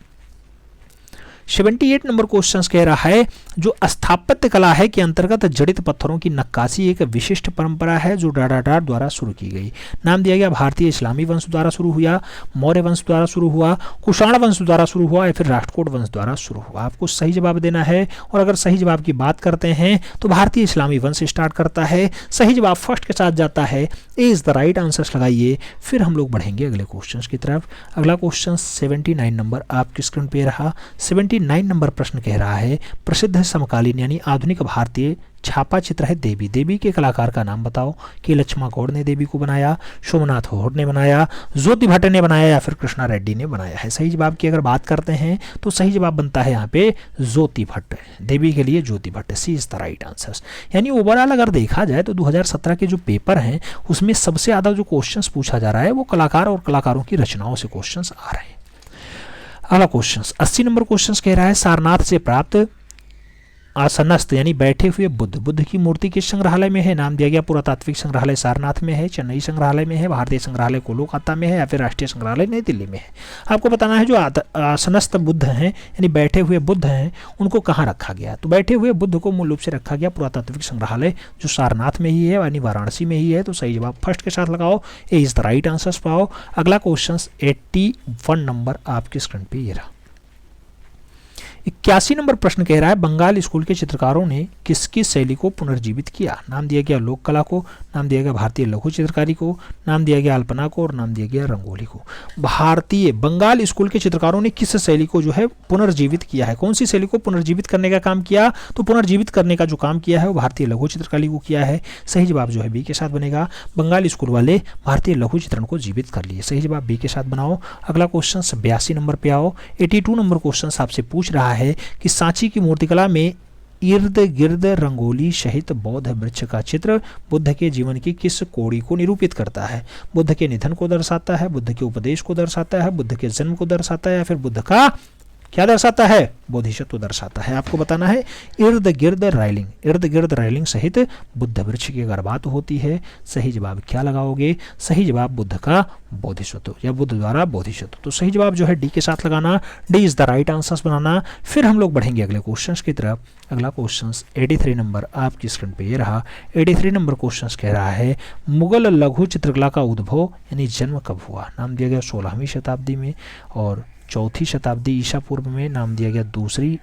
78 नंबर क्वेश्चन कह रहा है जो स्थापत्य कला है के अंतर्गत जड़ित पत्थरों की नक्काशी एक विशिष्ट परंपरा है जो डाडाडार द्वारा शुरू की गई। नाम दिया गया भारतीय इस्लामी वंश द्वारा शुरू हुआ, मौर्य वंश द्वारा शुरू हुआ, कुषाण वंश द्वारा शुरू हुआ या फिर राष्ट्रकूट वंश द्वारा शुरू हुआ। आपको सही जवाब देना है और अगर सही जवाब की बात करते हैं तो भारतीय इस्लामी वंश स्टार्ट करता है। सही जवाब फर्स्ट के साथ जाता है, ए इज द राइट आंसर लगाइए। फिर हम लोग बढ़ेंगे अगले क्वेश्चन की तरफ। अगला क्वेश्चन 79 नंबर आपकी स्क्रीन पे रहा। 79 नंबर प्रश्न कह रहा है प्रसिद्ध समकालीन यानी आधुनिक भारतीय छापा चित्र है देवी। देवी के कलाकार का नाम बताओ कि लक्ष्मा गौड़ ने देवी को बनाया, सोमनाथ होड़ ने बनाया, ज्योति भट्ट ने बनाया या फिर कृष्णा रेड्डी ने बनाया है। सही जवाब की अगर बात करते हैं तो सही जवाब बनता है यहाँ पे ज्योति भट्ट, देवी के लिए ज्योति भट्ट, सी इज द राइट आंसर। यानी ओवरऑल अगर देखा जाए तो 2017 के जो पेपर हैं उसमें सबसे ज्यादा जो क्वेश्चन पूछा जा रहा है वो कलाकार और कलाकारों की रचनाओं से क्वेश्चन आ रहे हैं। अगला क्वेश्चन 80 नंबर क्वेश्चन कह रहा है सारनाथ से प्राप्त आसनस्थ यानी बैठे हुए बुद्ध की मूर्ति किस संग्रहालय में है। नाम दिया गया पुरातात्विक संग्रहालय सारनाथ में है, चेन्नई संग्रहालय में है, भारतीय संग्रहालय कोलकाता में है या फिर राष्ट्रीय संग्रहालय नई दिल्ली में है। आपको बताना है जो आसनस्थ बुद्ध हैं यानी बैठे हुए बुद्ध हैं उनको कहाँ रखा गया। तो बैठे हुए बुद्ध को मूल रूप से रखा गया पुरातात्विक संग्रहालय जो सारनाथ में ही है यानी वाराणसी में ही है। तो सही जवाब फर्स्ट के साथ लगाओ, ए इज द राइट आंसर पाओ। अगला क्वेश्चन 81 नंबर आपकी स्क्रीन पे ये रहा। 81 नंबर प्रश्न कह रहा है बंगाल स्कूल के चित्रकारों ने किसकी शैली को पुनर्जीवित किया। नाम दिया गया लोक कला को, नाम दिया गया भारतीय लघु चित्रकारी को, नाम दिया गया अल्पना को और नाम दिया गया रंगोली को। भारतीय बंगाल स्कूल के चित्रकारों ने किस शैली को जो है पुनर्जीवित किया है, कौन सी शैली को पुनर्जीवित करने का काम किया। तो पुनर्जीवित करने का जो काम किया है वो भारतीय लघु चित्रकला को किया है। सही जवाब जो है बी के साथ बनेगा, बंगाल स्कूल वाले भारतीय लघु चित्रण को जीवित कर लिए। सही जवाब बी के साथ बनाओ। अगला क्वेश्चन 82 नंबर पे आओ। 82 नंबर क्वेश्चन आपसे पूछ रहा है कि सांची की मूर्तिकला में इर्द गिर्द रंगोली सहित बौद्ध वृक्ष का चित्र बुद्ध के जीवन की किस कोड़ी को निरूपित करता है। बुद्ध के निधन को दर्शाता है, बुद्ध के उपदेश को दर्शाता है, बुद्ध के जन्म को दर्शाता है या फिर बुद्ध का क्या दर्शाता है? बोधिसत्व दर्शाता है। आपको बताना है इर्द गिर्द रैलिंग सहित बुद्ध वृक्ष की अगर बात होती है, सही जवाब क्या लगाओगे? सही जवाब बुद्ध का बोधिसत्व या बुद्ध द्वारा बोधिसत्व। तो सही जवाब जो है डी के साथ लगाना, D is the right answers बनाना। फिर हम लोग बढ़ेंगे अगले क्वेश्चन की तरफ। अगला क्वेश्चन 83 नंबर आपकी स्क्रीन पे ये रहा। 83 नंबर क्वेश्चन कह रहा है मुगल लघु चित्रकला का उद्भव यानी जन्म कब हुआ? नाम दिया गया 16वीं शताब्दी में और चौथी शताब्दी ईसा पूर्व में, नाम दिया गया दूसरी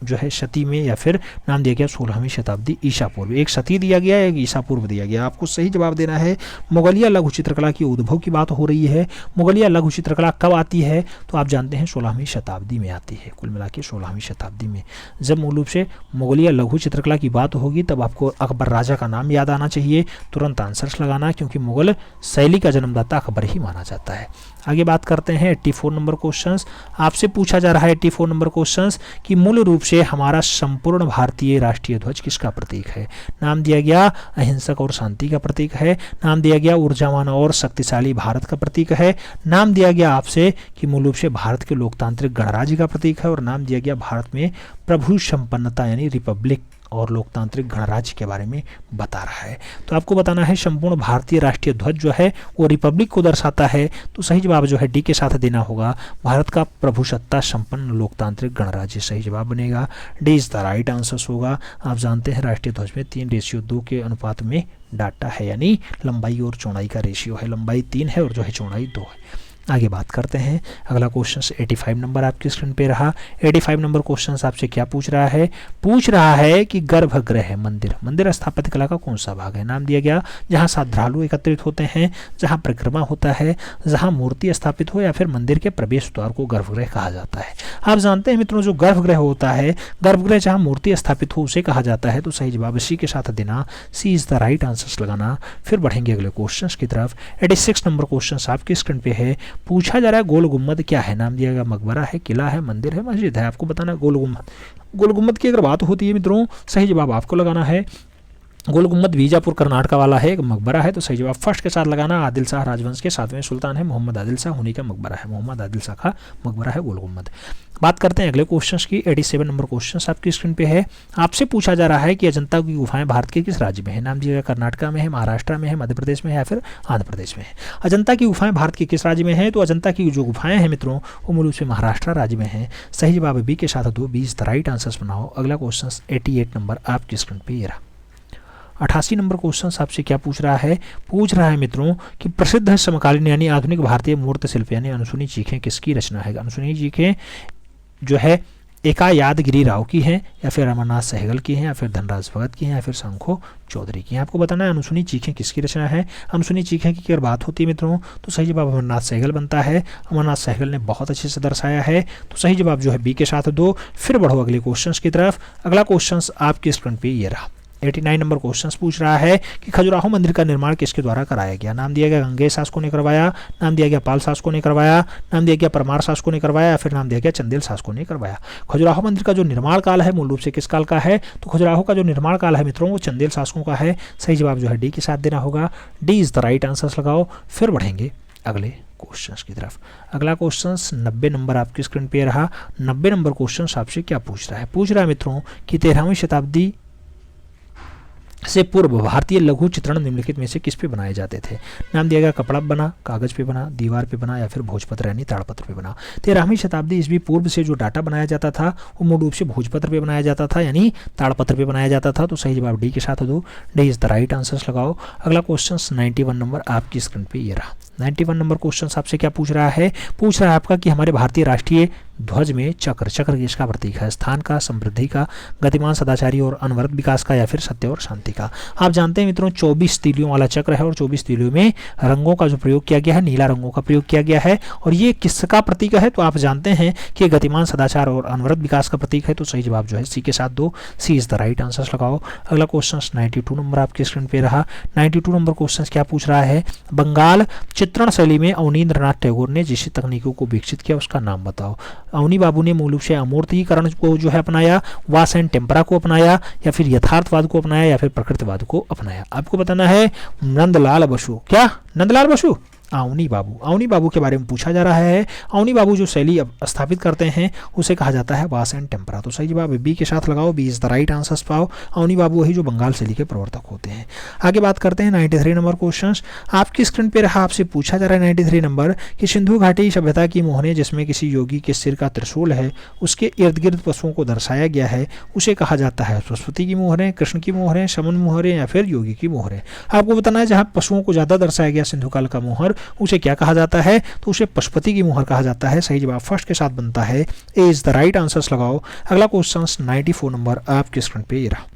जो है शती में, या फिर नाम दिया गया 16वीं शताब्दी ईसा पूर्व। एक शती दिया गया, एक ईसा पूर्व दिया गया। आपको सही जवाब देना है। मुगलिया लघु चित्रकला की उद्भव की बात हो रही है। मुगलिया लघु चित्रकला कब आती है? तो आप जानते हैं 16वीं शताब्दी में आती है। कुल मिला के 16वीं शताब्दी में जब मूल रूप से मुगलिया लघु चित्रकला की बात होगी तब आपको अकबर राजा का नाम याद आना चाहिए। तुरंत आंसर्स लगाना, क्योंकि मुगल शैली का जन्मदाता अकबर ही माना जाता है। आगे बात करते हैं 84 नंबर क्वेश्चंस। आपसे पूछा जा रहा है 84 नंबर क्वेश्चंस कि मूल रूप से हमारा संपूर्ण भारतीय राष्ट्रीय ध्वज किसका प्रतीक है? नाम दिया गया अहिंसक और शांति का प्रतीक है। नाम दिया गया ऊर्जावान और शक्तिशाली भारत का प्रतीक है। नाम दिया गया आपसे कि मूल रूप से भारत के लोकतांत्रिक गणराज्य का प्रतीक है। और नाम दिया गया भारत में प्रभु संपन्नता यानी रिपब्लिक और लोकतांत्रिक गणराज्य के बारे में बता रहा है। तो आपको बताना है संपूर्ण भारतीय राष्ट्रीय ध्वज जो है वो रिपब्लिक को दर्शाता है। तो सही जवाब जो है डी के साथ देना होगा, भारत का प्रभुसत्ता संपन्न लोकतांत्रिक गणराज्य सही जवाब बनेगा। D is the right answer होगा। आप जानते हैं राष्ट्रीय ध्वज में 3:2 के अनुपात में डाटा है, यानी लंबाई और चौड़ाई का रेशियो है। लंबाई 3 है और जो है चौड़ाई 2 है। आगे बात करते हैं। अगला क्वेश्चन 85 नंबर आपकी स्क्रीन पे रहा। 85 नंबर क्वेश्चन आपसे क्या पूछ रहा है? पूछ रहा है कि गर्भगृह मंदिर स्थापत्य कला का कौन सा भाग है? नाम दिया गया जहां श्रद्धालु एकत्रित होते हैं, जहां परिक्रमा होता है, जहां मूर्ति स्थापित हो, या फिर मंदिर के प्रवेश द्वार को गर्भगृह कहा जाता है। आप जानते हैं मित्रों जो गर्भगृह होता है, गर्भगृह जहाँ मूर्ति स्थापित हो उसे कहा जाता है। तो सही जवाब इसी के साथ देना, सी इज द राइट आंसर लगाना। फिर बढ़ेंगे अगले क्वेश्चन की तरफ। 86 नंबर क्वेश्चन आपकी स्क्रीन पे है। पूछा जा रहा है गोल गुम्बद क्या है? नाम दिया गया मकबरा है, किला है, मंदिर है, मस्जिद है। आपको बताना है गोल गुम्बद की अगर बात होती है मित्रों, सही जवाब आपको लगाना है गोल गुम्बद बीजापुर कर्नाटक वाला है, एक मकबरा है। तो सही जवाब फर्स्ट के साथ लगाना। आदिल शाह राजवंश के 7वें सुल्तान है मोहम्मद आदिल शाह, उन्हीं का मकबरा है। मोहम्मद आदिल शाह का मकबरा है गोल गुम्बद। बात करते हैं अगले क्वेश्चन की। 87 नंबर क्वेश्चन आपकी स्क्रीन पे है। आपसे पूछा जा रहा है कि अजंता की गुफाएं भारत के किस राज्य में है? नाम दिया कर्नाटक में है, महाराष्ट्र में है, मध्य प्रदेश में है, या फिर आंध्र प्रदेश में है। अजंता की गुफाएं भारत के किस राज्य में है? तो अजंता की जो गुफाएं हैं मित्रों वो मूल रूप से महाराष्ट्र राज्य में है। सही जवाब बी के साथ दो, 20 द राइट आंसर्स बनाओ। अगला क्वेश्चन 88 नंबर आपकी स्क्रीन पे ये रहा। 88 नंबर क्वेश्चन आपसे क्या पूछ रहा है? पूछ रहा है मित्रों कि प्रसिद्ध समकालीन यानी आधुनिक भारतीय मूर्त शिल्प यानी अनुसूनी चीखें किसकी रचना है? अनुसूनी चीखें जो है एका यादगिरी राव की हैं, या फिर अमरनाथ सहगल की हैं, या फिर धनराज भगत की हैं, या फिर शंखो चौधरी की हैं। आपको बताना है अनुसूनी चीखें किसकी रचना है। अनुसूनी चीखें की अगर बात होती है मित्रों तो सही जवाब अमरनाथ सहगल बनता है। अमरनाथ सहगल ने बहुत अच्छे से दर्शाया है। तो सही जवाब जो है बी के साथ दो। फिर बढ़ो अगले क्वेश्चन की तरफ। अगला क्वेश्चन आपके स्क्रीन पे ये रहा। 89 नंबर क्वेश्चन पूछ रहा है कि खजुराहो मंदिर का निर्माण किसके द्वारा कराया गया? नाम दिया गया गंगेश शासकों ने करवाया, नाम दिया गया पाल शासकों ने करवाया, नाम दिया गया परमार शासकों ने करवाया, या फिर नाम दिया गया चंदेल शासकों ने करवाया। खजुराहो मंदिर का जो निर्माण काल है मूल रूप से किस काल का है? तो खजुराहो का जो निर्माण काल है मित्रों वो चंदेल शासकों का है। सही जवाब जो है डी के साथ देना होगा। D is the right answer लगाओ। फिर बढ़ेंगे अगले क्वेश्चन की तरफ। अगला क्वेश्चन 90 नंबर आपकी स्क्रीन पे रहा। 90 नंबर क्वेश्चन आपसे क्या पूछ रहा है? पूछ रहा है मित्रों कि 13वीं शताब्दी से पूर्व भारतीय लघु चित्रण निम्नलिखित में से किस पे बनाए जाते थे? नाम दिया गया कपड़ा बना, कागज पे बना, दीवार पे बना, या फिर भोजपत्र यानी ताड़पत्र पे बना। 13वीं शताब्दी ईस्वी पूर्व से जो डाटा बनाया जाता था वो मूल रूप से भोजपत्र पे बनाया जाता था यानी ताड़पत्र पे बनाया जाता था। तो सही जवाब डी के साथ दो। D is the right answer लगाओ। अगला क्वेश्चन 91 नंबर आपकी स्क्रीन पे ये रहा। 91 नंबर क्वेश्चन आपसे क्या पूछ रहा है? पूछ रहा है आपका कि हमारे भारतीय राष्ट्रीय ध्वज में चक्र किसका प्रतीक है? स्थान का, समृद्धि का, गतिमान सदाचारी और अनवरत विकास का, या फिर सत्य और शांति का। आप जानते हैं मित्रों 24 तीलियों वाला चक्र है और 24 तीलियों में रंगों का जो प्रयोग किया गया है, नीला रंगों का प्रयोग किया गया है। और ये किसका प्रतीक है? तो आप जानते हैं कि गतिमान सदाचार और अनवरत विकास का प्रतीक है। तो सही जवाब जो है सी के साथ दो। सी इज द राइट आंसर लगाओ। अगला क्वेश्चन 92 नंबर आपके स्क्रीन पे रहा। 92 नंबर क्वेश्चन क्या पूछ रहा है? बंगाल चित्रण शैली में अवनींद्रनाथ टैगोर ने जिस तकनीकों को विकसित किया उसका नाम बताओ। अवनी बाबू ने मूल रूप से अमूर्तीकरण को जो है अपनाया, वास एंड टेम्परा को अपनाया, या फिर यथार्थवाद को अपनाया, या फिर प्रकृतिवाद को अपनाया। आपको बताना है नंदलाल बसु। क्या? नंदलाल बसु अवनी बाबू। अवनी बाबू के बारे में पूछा जा रहा है। अवनी बाबू जो शैली स्थापित करते हैं उसे कहा जाता है वास एंड टेम्परा। तो सही जवाब बी के साथ लगाओ, B is the right answer पाओ। अवनी बाबू वही जो बंगाल शैली के प्रवर्तक होते हैं। आगे बात करते हैं 93 नंबर क्वेश्चन। आपकी स्क्रीन पे रहा, आपसे पूछा जा रहा है 93 नंबर कि सिंधु घाटी सभ्यता की मोहरें जिसमें किसी योगी के सिर का त्रिशूल है, उसके इर्द गिर्द पशुओं को दर्शाया गया है, उसे कहा जाता है सरस्वती की मोहरें, कृष्ण की मोहरें, समन मोहरें या फिर योगी की मोहरें। आपको बताना है जहाँ पशुओं को ज़्यादा दर्शाया गया सिंधु काल का मोहर, उसे क्या कहा जाता है? तो उसे पशुपति की मोहर कहा जाता है। सही जवाब फर्स्ट के साथ बनता है, ए इज द राइट आंसर्स लगाओ। अगला क्वेश्चन 94 नंबर आपके स्क्रीन पे ये रहा।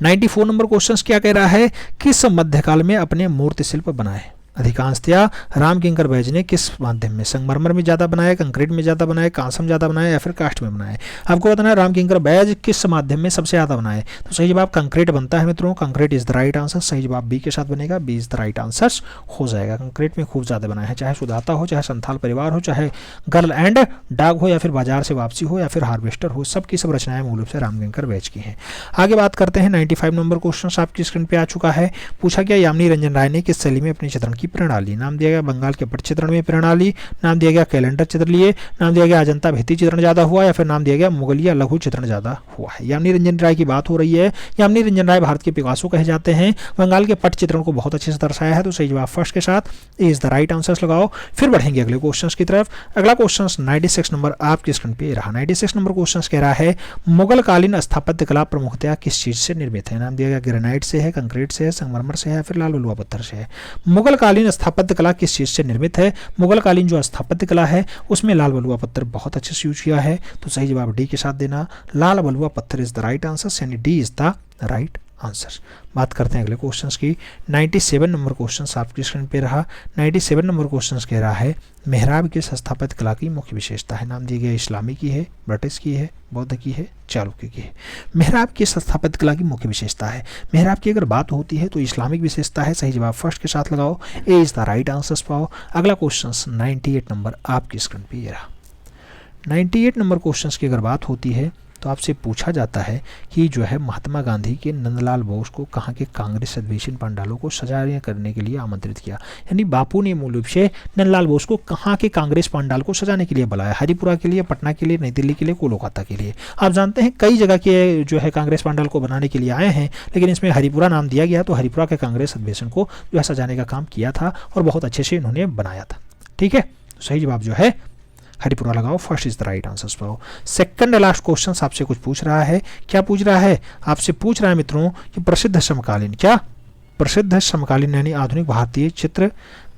94 नंबर क्वेश्चन क्या कह रहा है? किस मध्यकाल में अपने मूर्ति शिल्प बनाए? अधिकांशतया रामकिंकर बैज ने किस माध्यम में? संगमरमर में ज़्यादा बनाया, कंक्रीट में ज़्यादा बनाया, कांस्य में ज़्यादा बनाया या फिर कास्ट में बनाए? आपको बताना है रामकिंकर बैज किस माध्यम में सबसे ज़्यादा बनाए। तो सही जवाब कंक्रीट बनता है मित्रों, concrete is the right answer. सही जवाब बी के साथ बनेगा, B is the right answer हो जाएगा। कंक्रीट में खूब ज़्यादा बनाया है, चाहे सुदाता हो, चाहे संथाल परिवार हो, चाहे गर्ल एंड डाग हो, या फिर बाजार से वापसी हो, या फिर हार्वेस्टर हो, सबकी सब रचनाएं मूल रूप से रामकिंकर बैज की हैं। आगे बात करते हैं 95 नंबर क्वेश्चन आपकी स्क्रीन पर आ चुका है। पूछा गया यामिनी रंजन राय ने किस शैली में अपने चित्रण की प्रेरणा ली? नाम दिया गया बंगाल के पट चित्रण में प्रेरणा ली, नाम दिया गया कैलेंडर चित्र लिए, नाम दिया गया अजंता भित्ति चित्रण ज्यादा हुआ, या फिर नाम दिया गया मुगलिया लघु चित्रण ज्यादा हुआ है। यामिनी रंजन राय की बात हो रही है। यामिनी रंजन राय भारत के पिकासो कहे जाते हैं। बंगाल के पट चित्रण को बहुत अच्छे से दर्शाया है। तो सही जवाब फर्स्ट के साथ ए इज द राइट आंसर लगाओ। फिर बढ़ेंगे अगले क्वेश्चन की तरफ। अगला क्वेश्चन 96 नंबर आपकी स्क्रीन पे रहा। 96 नंबर क्वेश्चन कह रहा है मुगल कालीन स्थापत्य कला प्रमुखतया किस चीज से निर्मित है? नाम दिया गया ग्रेनाइट से है, कंक्रीट से है, संगमरमर से है, फिर लाल बलुआ पत्थर से है। मुगल कालीन स्थापत्य कला किस चीज से निर्मित है? मुगल कालीन जो स्थापत्य कला है उसमें लाल बलुआ पत्थर बहुत अच्छे से यूज किया है। तो सही जवाब डी के साथ देना, लाल बलुआ पत्थर इज द राइट आंसर, यानी D is the right answer. बात करते हैं अगले क्वेश्चंस की। 97 नंबर क्वेश्चन आपकी स्क्रीन पे रहा। 97 नंबर क्वेश्चन कह रहा है मेहराब की स्थापत्य कला की मुख्य विशेषता है। नाम दिया गया इस्लामी की है, ब्रिटिश की है, बौद्ध की है, चालुक्य की है। मेहराब की स्थापत्य कला की मुख्य विशेषता है। मेहराब की अगर बात होती है तो इस्लामिक विशेषता है। सही जवाब फर्स्ट के साथ लगाओ, ए इज द राइट आंसर पाओ। अगला क्वेश्चन 98 नंबर आपकी स्क्रीन पे ये रहा। 98 नंबर क्वेश्चन की अगर बात होती है तो आपसे पूछा जाता है कि जो है महात्मा गांधी के नंदलाल बोस को कहाँ के कांग्रेस अधिवेशन पंडालों को सजाया करने के लिए आमंत्रित किया। यानी बापू ने मूल रूप से नंदलाल बोस को कहाँ के कांग्रेस पंडाल को सजाने के लिए बुलाया? हरिपुरा के लिए, पटना के लिए, नई दिल्ली के लिए, कोलकाता के लिए। आप जानते हैं कई जगह के जो है कांग्रेस पंडाल को बनाने के लिए आए हैं, लेकिन इसमें हरिपुरा नाम दिया गया। तो हरिपुरा के कांग्रेस अधिवेशन को जो है सजाने का काम किया था और बहुत अच्छे से इन्होंने बनाया था। ठीक है, सही जवाब जो है हरिपुरा लगाओ, first is the right answer पाओ। सेकंड लास्ट क्वेश्चन आपसे कुछ पूछ रहा है। क्या पूछ रहा है? आपसे पूछ रहा है मित्रों कि प्रसिद्ध समकालीन, क्या प्रसिद्ध समकालीन यानी आधुनिक भारतीय चित्र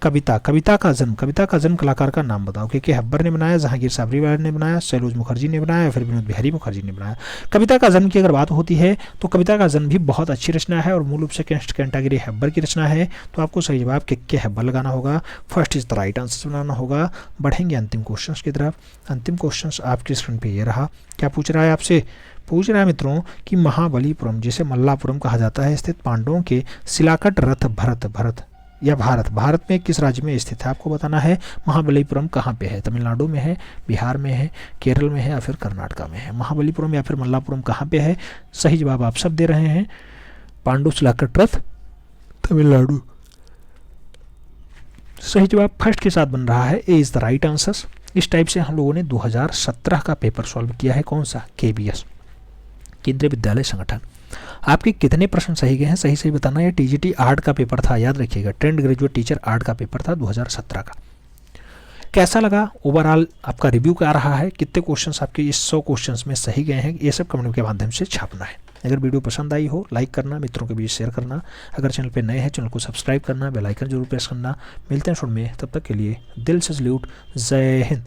कविता का जन्म कलाकार का नाम बताओ। के हब्बर ने बनाया, जहांगीर साबरी वाले ने बनाया, सैलोज मुखर्जी ने बनाया, फिर विनोद बिहारी मुखर्जी ने बनाया। कविता का जन्म की अगर बात होती है तो कविता का जन्म भी बहुत अच्छी रचना है और मूल रूप से कैंटागिरी हब्बर की रचना है। तो आपको सही जवाब के हब्बर लगाना होगा, first is the right answer बनाना होगा। बढ़ेंगे अंतिम क्वेश्चन की तरफ। अंतिम क्वेश्चन आपकी स्क्रीन पर ये रहा। क्या पूछ रहा है आपसे? पूछ रहा है मित्रों कि महाबलीपुरम जिसे मल्लापुरम कहा जाता है स्थित पांडवों के शिलाकट रथ भारत में किस राज्य में स्थित है? आपको बताना है महाबलीपुरम कहाँ पे है। तमिलनाडु में है, बिहार में है, केरल में है या फिर कर्नाटका में है। महाबलीपुरम या फिर मल्लापुरम कहाँ पे है? सही जवाब आप सब दे रहे हैं, पांडु शिलाकट रथ तमिलनाडु। सही जवाब फर्स्ट के साथ बन रहा है, ए इज द राइट आंसर। इस टाइप से हम लोगों ने 2017 का पेपर सॉल्व किया है। कौन सा? KVS, केंद्रीय विद्यालय संगठन। आपके कितने प्रश्न सही गए हैं सही बताना। ये TGT आर्ट का पेपर था, याद रखिएगा, ट्रेंड ग्रेजुएट टीचर आर्ट का पेपर था 2017 का। कैसा लगा? ओवरऑल आपका रिव्यू क्या रहा है? कितने क्वेश्चंस आपके इस 100 क्वेश्चंस में सही गए हैं? ये सब कमेंट के माध्यम से छापना है। अगर वीडियो पसंद आई हो लाइक करना, मित्रों के बीच शेयर करना। अगर चैनल पे नए हैं चैनल को सब्सक्राइब करना, बेल आइकन जरूर प्रेस करना। मिलते हैं शॉर्ट में, तब तक के लिए दिल से सल्यूट, जय हिंद।